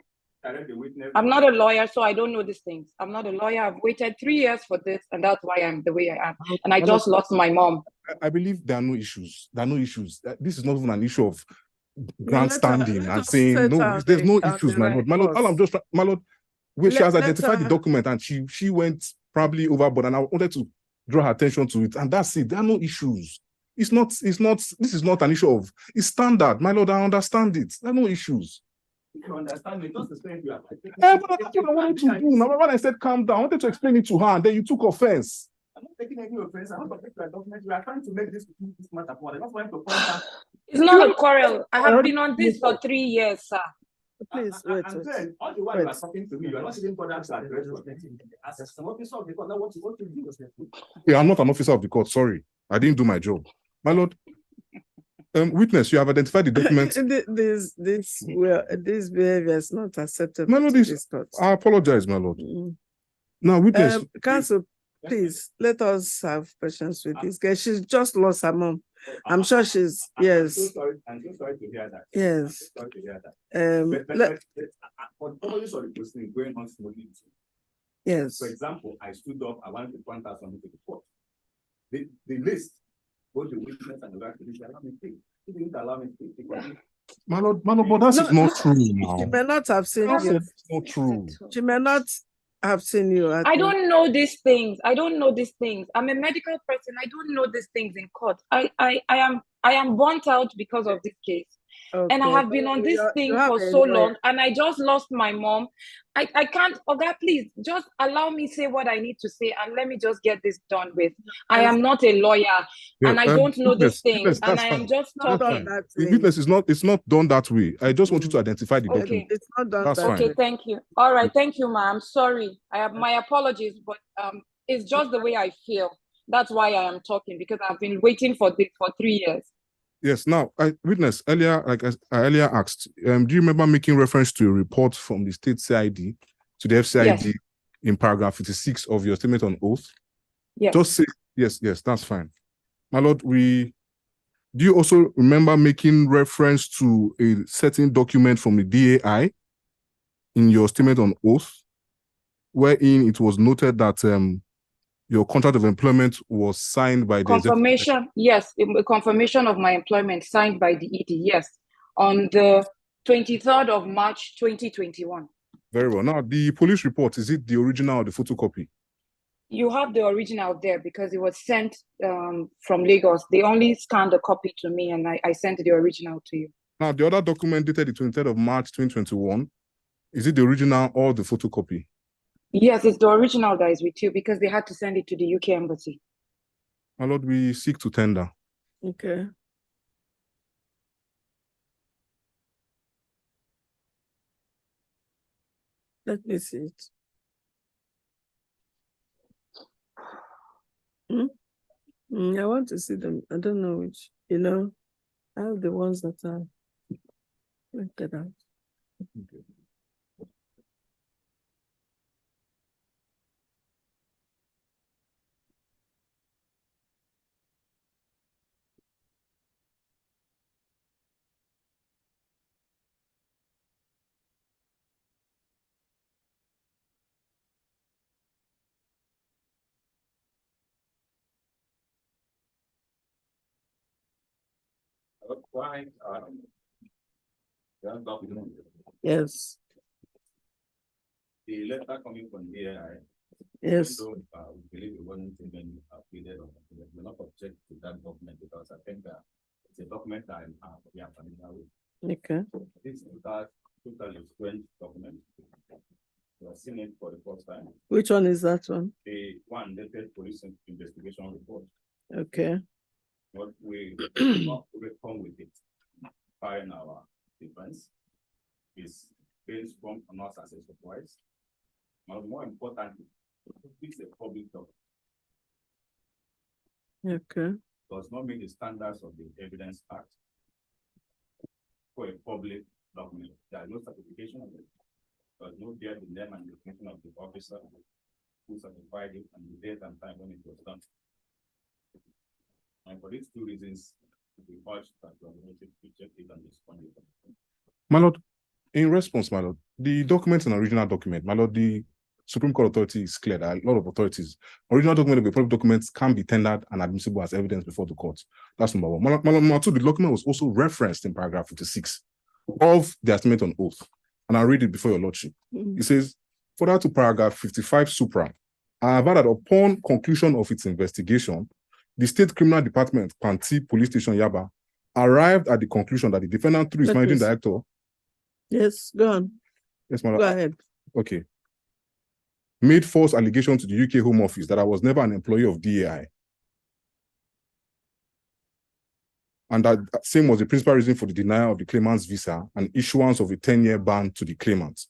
I'm not a lawyer, so I don't know these things. I'm not a lawyer. I've waited 3 years for this, and that's why I'm the way I am. And I just lost my mom. I believe there are no issues. There are no issues. This is not even an issue of grandstanding and saying no. There's no issues, my lord. My lord, all I'm just my lord. She has identified the document and she went probably overboard, and I wanted to draw her attention to it, and that's it. There are no issues. It's not. This is not an issue of. It's standard, my lord. I understand it. There are no issues. You understand me? Just explain to you. But that's what I wanted to do. Now, when I said calm down, I wanted to explain it to her, and then you took offense. I'm not taking any offense. I'm not taking a document. We are trying to make this matter forward. I just want to point out. It's not a quarrel. I have been on this for 3 years, sir. Please wait. Then, all the while you are talking to me, you are not even bothered to address what as an officer of the court. Now, what you want to do? Yeah, I'm not an officer of the court. Sorry, I didn't do my job, my lord. Witness, you have identified the documents. This behavior is not acceptable. My lord, I apologize, my lord. Now, witness. Counsel, please let us have patience with this girl. She's just lost her mom. I'm sure she's yes. I'm so sorry to hear that. Yes. I'm so sorry to hear that. For somebody sorry listening going on smoothly. Yes. For example, I stood up. I wanted to point out something to the court. The list. Both the witness and the right to allow me to speak. He didn't allow me to speak. My lord, but that is not true now. She may not have seen you. It's not true. She may not have seen you. I don't know these things. I don't know these things. I'm a medical person. I don't know these things in court. I am burnt out because of this case. Okay. And I have been on this thing for so long, and I just lost my mom. I can't, Oga, please just allow me say what I need to say, and let me just get this done with. I am not a lawyer, and I don't know these things, and I am just talking. The witness it's not done that way. I just want you to identify the document. It's not done that's that fine. Okay, thank you. All right, thank you, ma'am. Sorry, I have my apologies, but it's just the way I feel. That's why I am talking, because I've been waiting for this for 3 years. Yes. Now, witness earlier, like I earlier asked, do you remember making reference to a report from the state CID to the FCID in paragraph 56 of your statement on oath? Yes. Just say yes. That's fine, my lord. Do you also remember making reference to a certain document from the DAI in your statement on oath, wherein it was noted that your contract of employment was signed by the confirmation? Yes, a confirmation of my employment signed by the ED. Yes, on the 23rd of March 2021. Very well. Now, the police report, is it the original or the photocopy? You have the original there because it was sent from Lagos. They only scanned a copy to me, and I sent the original to you. Now, the other document dated the 23rd of March 2021, is it the original or the photocopy? Yes, it's the original that is with you because they had to send it to the UK embassy. My lord, we seek to tender. Okay. Let me see it. I want to see them. I don't know which. I have the ones that are. Look at that. Okay. Why? Yes. The letter coming from the AI. Yes. So we believe it wasn't even updated or we're not object to that document because I think it's a document that we are familiar with. Okay. This is that totally strange document. We have seen it for the first time. Which one is that one? The one dated police investigation report. Okay. What we not come with it in our defense is based from us as a surprise. But more importantly, it's a public document. Okay. Does not meet the standards of the Evidence Act for a public document. There is no certification of it. There's no there the name and the definition of the officer who certified it and the date and time when it was done. And for these two reasons, we urge that you check it and respond. My lord, in response, my lord, the document is an original document. My lord, the Supreme Court authority is clear that a lot of authorities, original document of a public documents can be tendered and admissible as evidence before the court. That's number one. Number two, the document was also referenced in paragraph 56 of the statement on oath. And I'll read it before your lordship. It says, further to paragraph 55 supra, I have that upon conclusion of its investigation, the State Criminal Department, Kanyip Police Station, Yaba, arrived at the conclusion that the defendant, through his managing director. Yes, go on. Yes, madam. Go ahead. Okay. Made false allegation to the UK Home Office that I was never an employee of DAI. And that same was the principal reason for the denial of the claimant's visa and issuance of a 10-year ban to the claimant.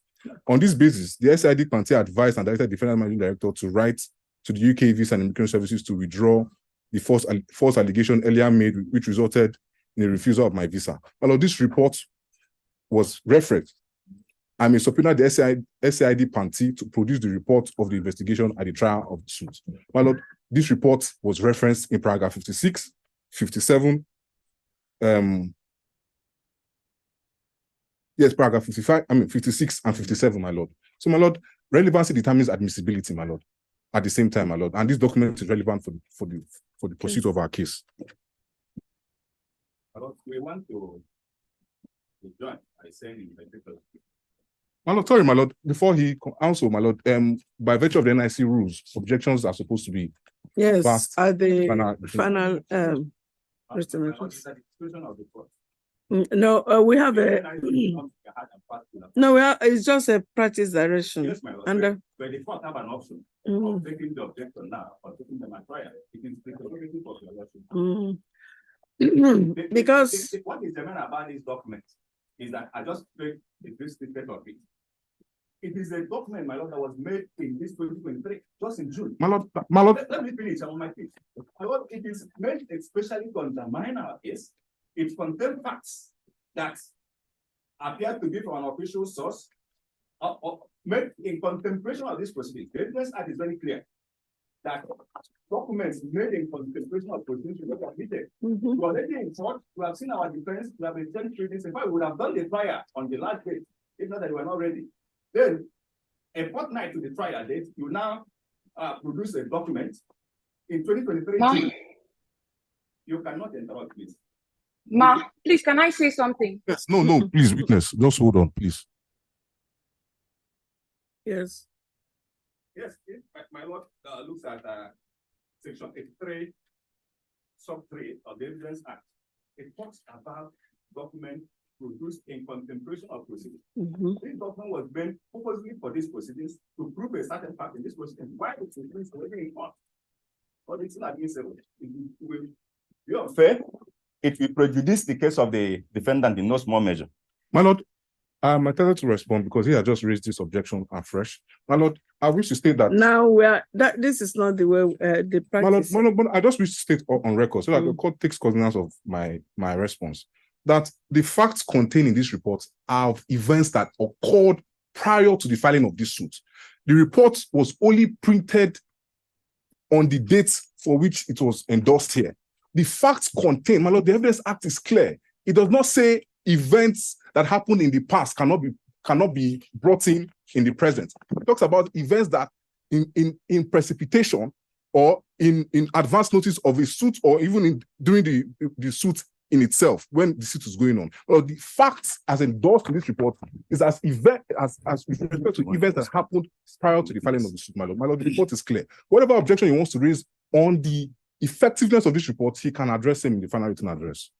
On this basis, the SID Kanyip advised and directed the defendant managing director to write to the UK Visa and Immigration Services to withdraw the false allegation earlier made, which resulted in a refusal of my visa. Although this report was referenced, I may subpoena the SID Kanyip to produce the report of the investigation at the trial of the suit. My lord, this report was referenced in paragraph 56, 57, yes, paragraph 56 and 57, my lord. So, my lord, relevancy determines admissibility, my lord, at the same time, my lord. And this document is relevant for the pursuit of our case. We want to join by saying my lord, sorry, my lord, before he also, my lord, by virtue of the NIC rules, objections are supposed to be yes, at the final no, we have a no, it's just a practice direction. Yes, my lord. And but the court have an option of taking the objection now or taking them at trial. It is the prerogative of your lordship. Because what is the matter about this document is that I just read the statement of it. It is a document, my lord, that was made in this 2023, just in June. My lord, let me finish on my piece. My lord, it is made especially to undermine our case. It contains facts that appear to be from an official source, made in contemplation of this proceeding. The Evidence Act is very clear that documents made in contemplation of proceedings should not be admitted. We already in court, we have seen our defense, we have returned treaties. In fact, we would have done the trial on the last date, if not that we were not ready. Then, a fortnight to the trial date, you now produce a document in 2023. You cannot interrupt, please. Ma, please, can I say something? Yes, no, please, witness, just hold on, please. Yes. Yes, if my lord looks at section 83, sub 3 of the Evidence Act, it talks about document produced in contemplation of proceedings. This document was made purposely for these proceedings to prove a certain fact in this proceeding. Why it's already in court? But it's not admissible. It will be unfair. It will prejudice the case of the defendant in no small measure. My lord, I'm entitled to respond because he has just raised this objection afresh. My lord, I wish to state that now this is not the way the practice. My lord, I just wish to state on record so that the court takes cognizance of my response that the facts contained in this report are events that occurred prior to the filing of this suit. The report was only printed on the dates for which it was endorsed here. The facts contained, my lord, the Evidence Act is clear. It does not say events that happened in the past cannot be brought in the present. It talks about events that in precipitation or in advance notice of a suit or even during the suit in itself when the suit is going on. Well, the facts as endorsed in this report is as with respect to events that happened prior to the filing of the suit, my lord. My lord, the report is clear. Whatever objection he wants to raise on the effectiveness of this report, he can address him in the final written address.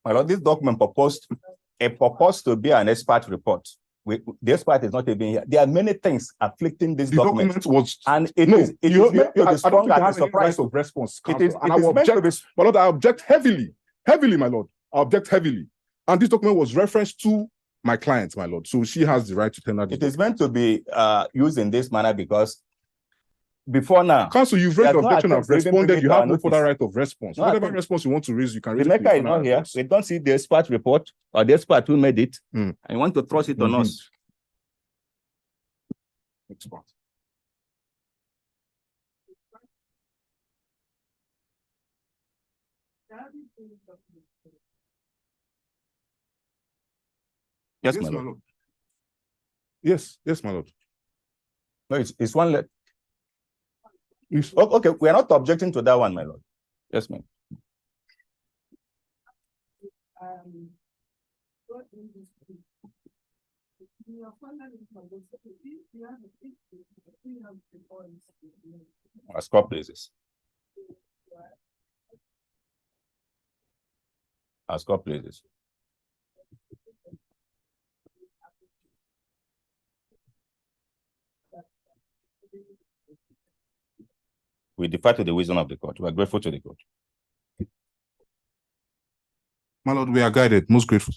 My lord, this document purposed to be an expert report. The expert is not even here. There are many things afflicting this document. And it is meant to be strong as a surprise of response. My lord, I object heavily, my lord. I object heavily. And this document was referenced to my client, my lord. So she has the right to tender this. It is meant to be used in this manner because before now, Counsel, you've raised the objection, I've responded. You have no further right of response. No, whatever response you want to raise, you can raise it. The maker is not here. We don't see the expert report or the expert who made it. And you want to thrust it on us. Expert. Yes, my lord. Yes, my lord. No, it's one let. Okay, we are not objecting to that one, my lord. Yes, ma'am. Score places. Score places. We defer to the wisdom of the court. We are grateful to the court. My lord, we are guided. Most grateful.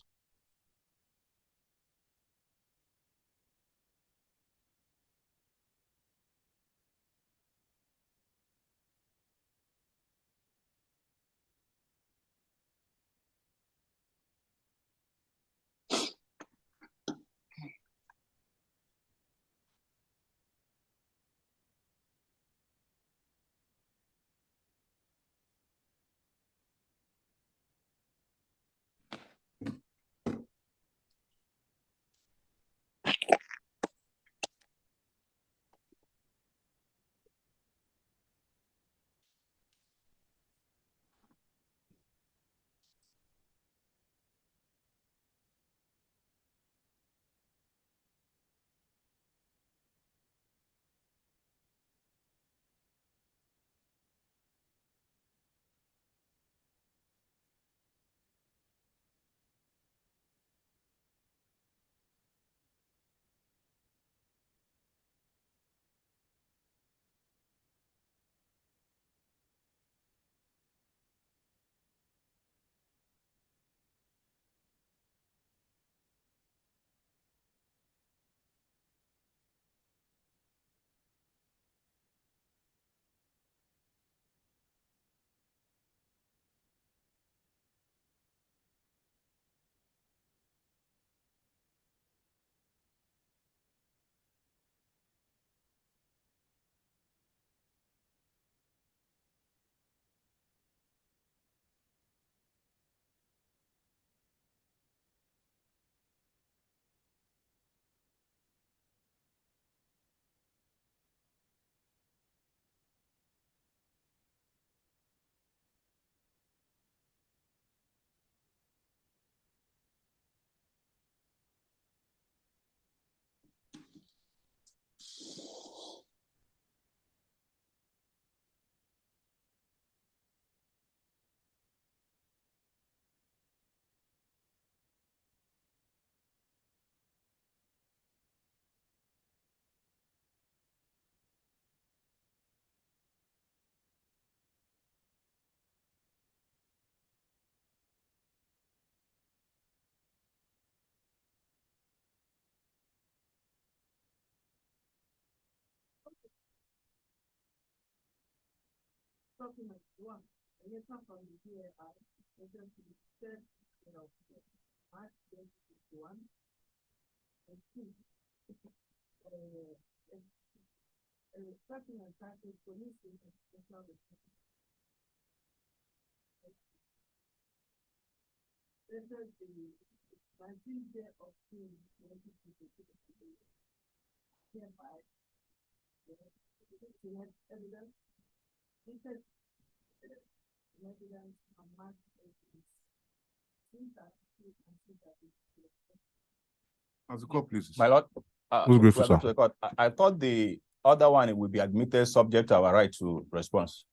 As the court pleases. My lord, Most grateful, we are going to sir. the court. I thought the other one will be admitted subject to our right to response.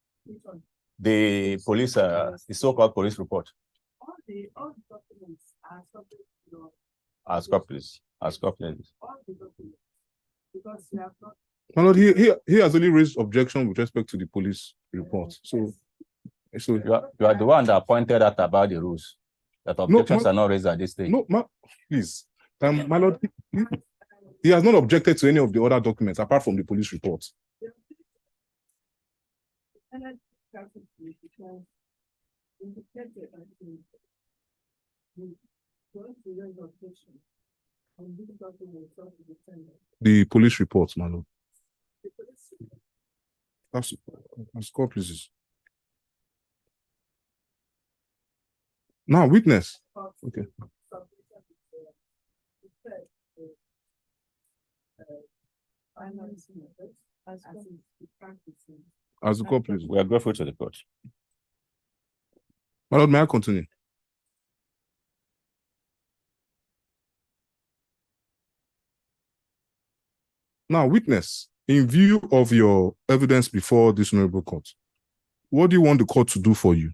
The police, the so-called police report. All the documents are subject to your. As copies. As copies. All the documents. Because you have not. My lord, he has only raised objection with respect to the police report. So you are the one that pointed out about the rules. That objections are not raised at this stage. No, please. My lord, he has not objected to any of the other documents apart from the police report. The police report, my lord. That's court pleases. Now, witness. Okay. As the court please. We are grateful to the court. My lord, may I continue? Now, witness, in view of your evidence before this honorable court, what do you want the court to do for you?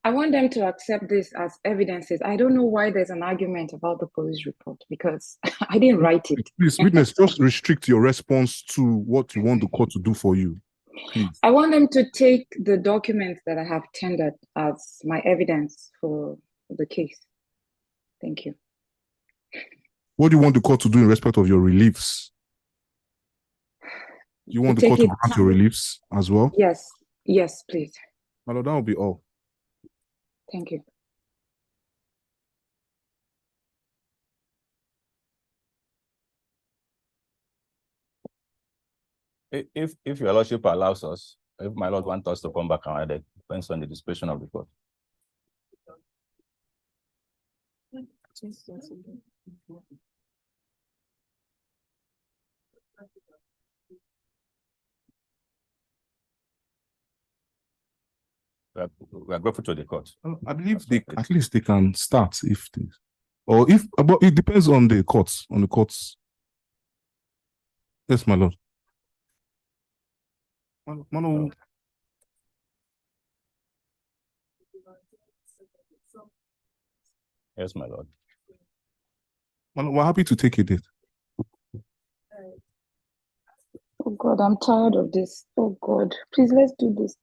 I want them to accept this as evidences. I don't know why there's an argument about the police report because I didn't write it. Please, witness, just restrict your response to what you want the court to do for you. Please. I want them to take the documents that I have tendered as my evidence for the case. Thank you. What do you want the court to do in respect of your reliefs? You want the court to grant your reliefs as well? Yes. Yes, please. My lord, that will be all. Thank you. If your lordship allows us, if my lord wants us to come back and it depends on the discretion of the court. We are grateful to the court. I believe at least they can start if they, or if, but it depends on the courts, Yes, my lord. My lord. Yes, my lord. We're happy to take a date. Oh God, I'm tired of this. Oh God, please let's do this.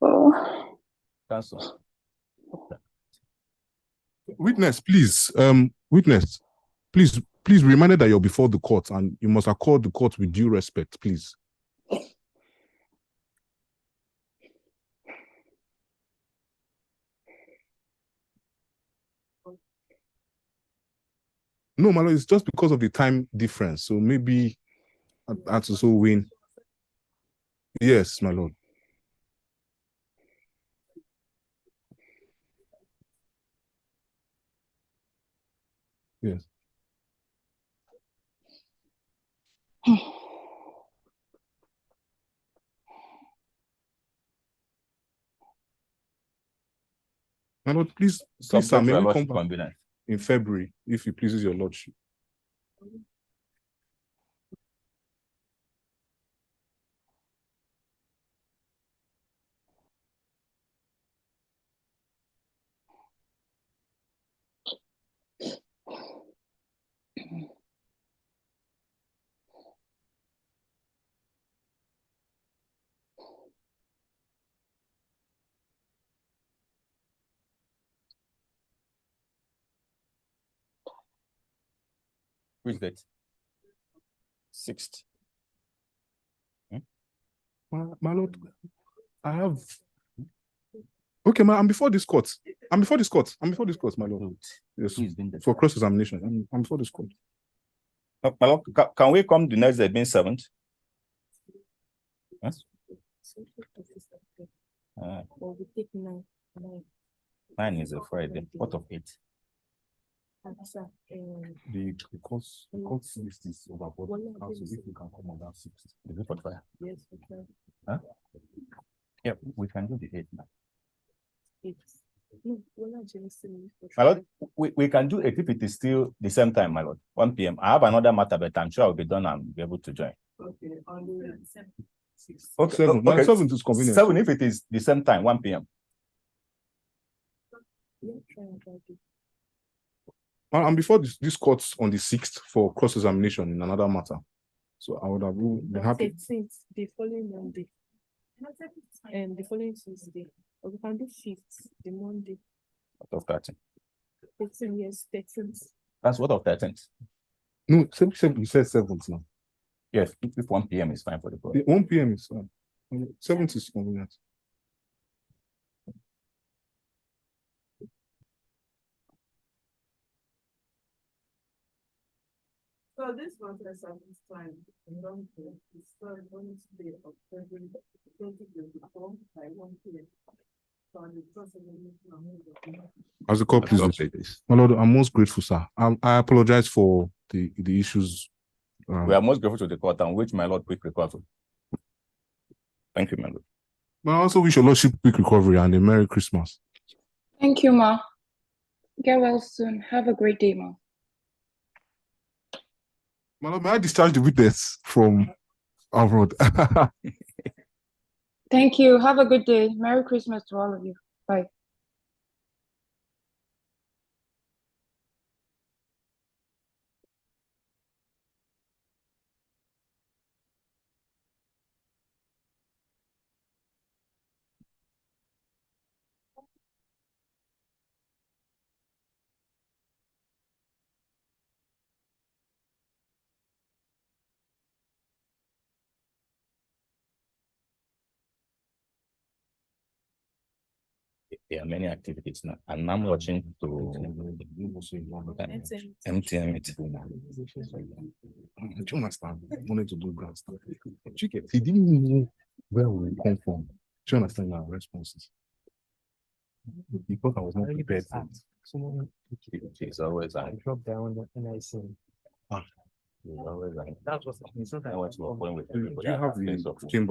Oh. Counsel. Witness, please. Witness, please be reminded that you're before the court and you must accord the court with due respect, please. No, my lord, it's just because of the time difference. So maybe I had to so win. Yes, my lord. Yes. My lord, please, sir, may we come back in February, if it pleases your lordship. Which date? 6th. My lord, I have. Okay, I'm before this court. I'm before this court, my lord. Yes, for cross-examination. I'm before this court. My lord, can we come the next day, being 7th? Yes? 9 is a Friday. What of 8? The cost list is overboard. Council, if we can come on that 6th. Is it 45? Yes, okay. Huh? Yeah, we can do the 8th now. My lord, we can do it if it is still the same time, my lord. 1 p.m. I have another matter, but I'm sure I'll be done and be able to join. Okay, on the 6th. Okay, 7. okay. 7 is convenient. 7 if it is the same time, 1 p.m. And before this court's on the 6th for cross-examination in another matter. So I would have been happy. 15th, the following Monday. And the following Tuesday. Or we can do 5th, the Monday. What of 13th? 13, yes, 13th. That's what of 13th? No, you said 7th now. Yes, if 1 p.m. is fine for the court. 1 p.m. is fine. 7th is convenient. So this was the service time. It's Wednesday of February 2024 by 1 p.m. As the court, please. My lord, I'm most grateful, sir. I apologize for the issues. We are most grateful to the court and wish my lord quick recovery. Thank you, my lord. But I also wish your lordship quick recovery and a Merry Christmas. Thank you, ma. Get well soon. Have a great day, ma. My lord, may I discharge the witness from our road? Thank you. Have a good day. Merry Christmas to all of you. Bye. There are many activities now, and I'm watching to MTM it. Do you understand? I wanted to do grand stuff. He didn't know where we come from. Do you understand our responses? He thought I was not prepared for it. He's always on. Drop down and I say, He's always on. That's what he's not. I want to work with Do you have the chamber?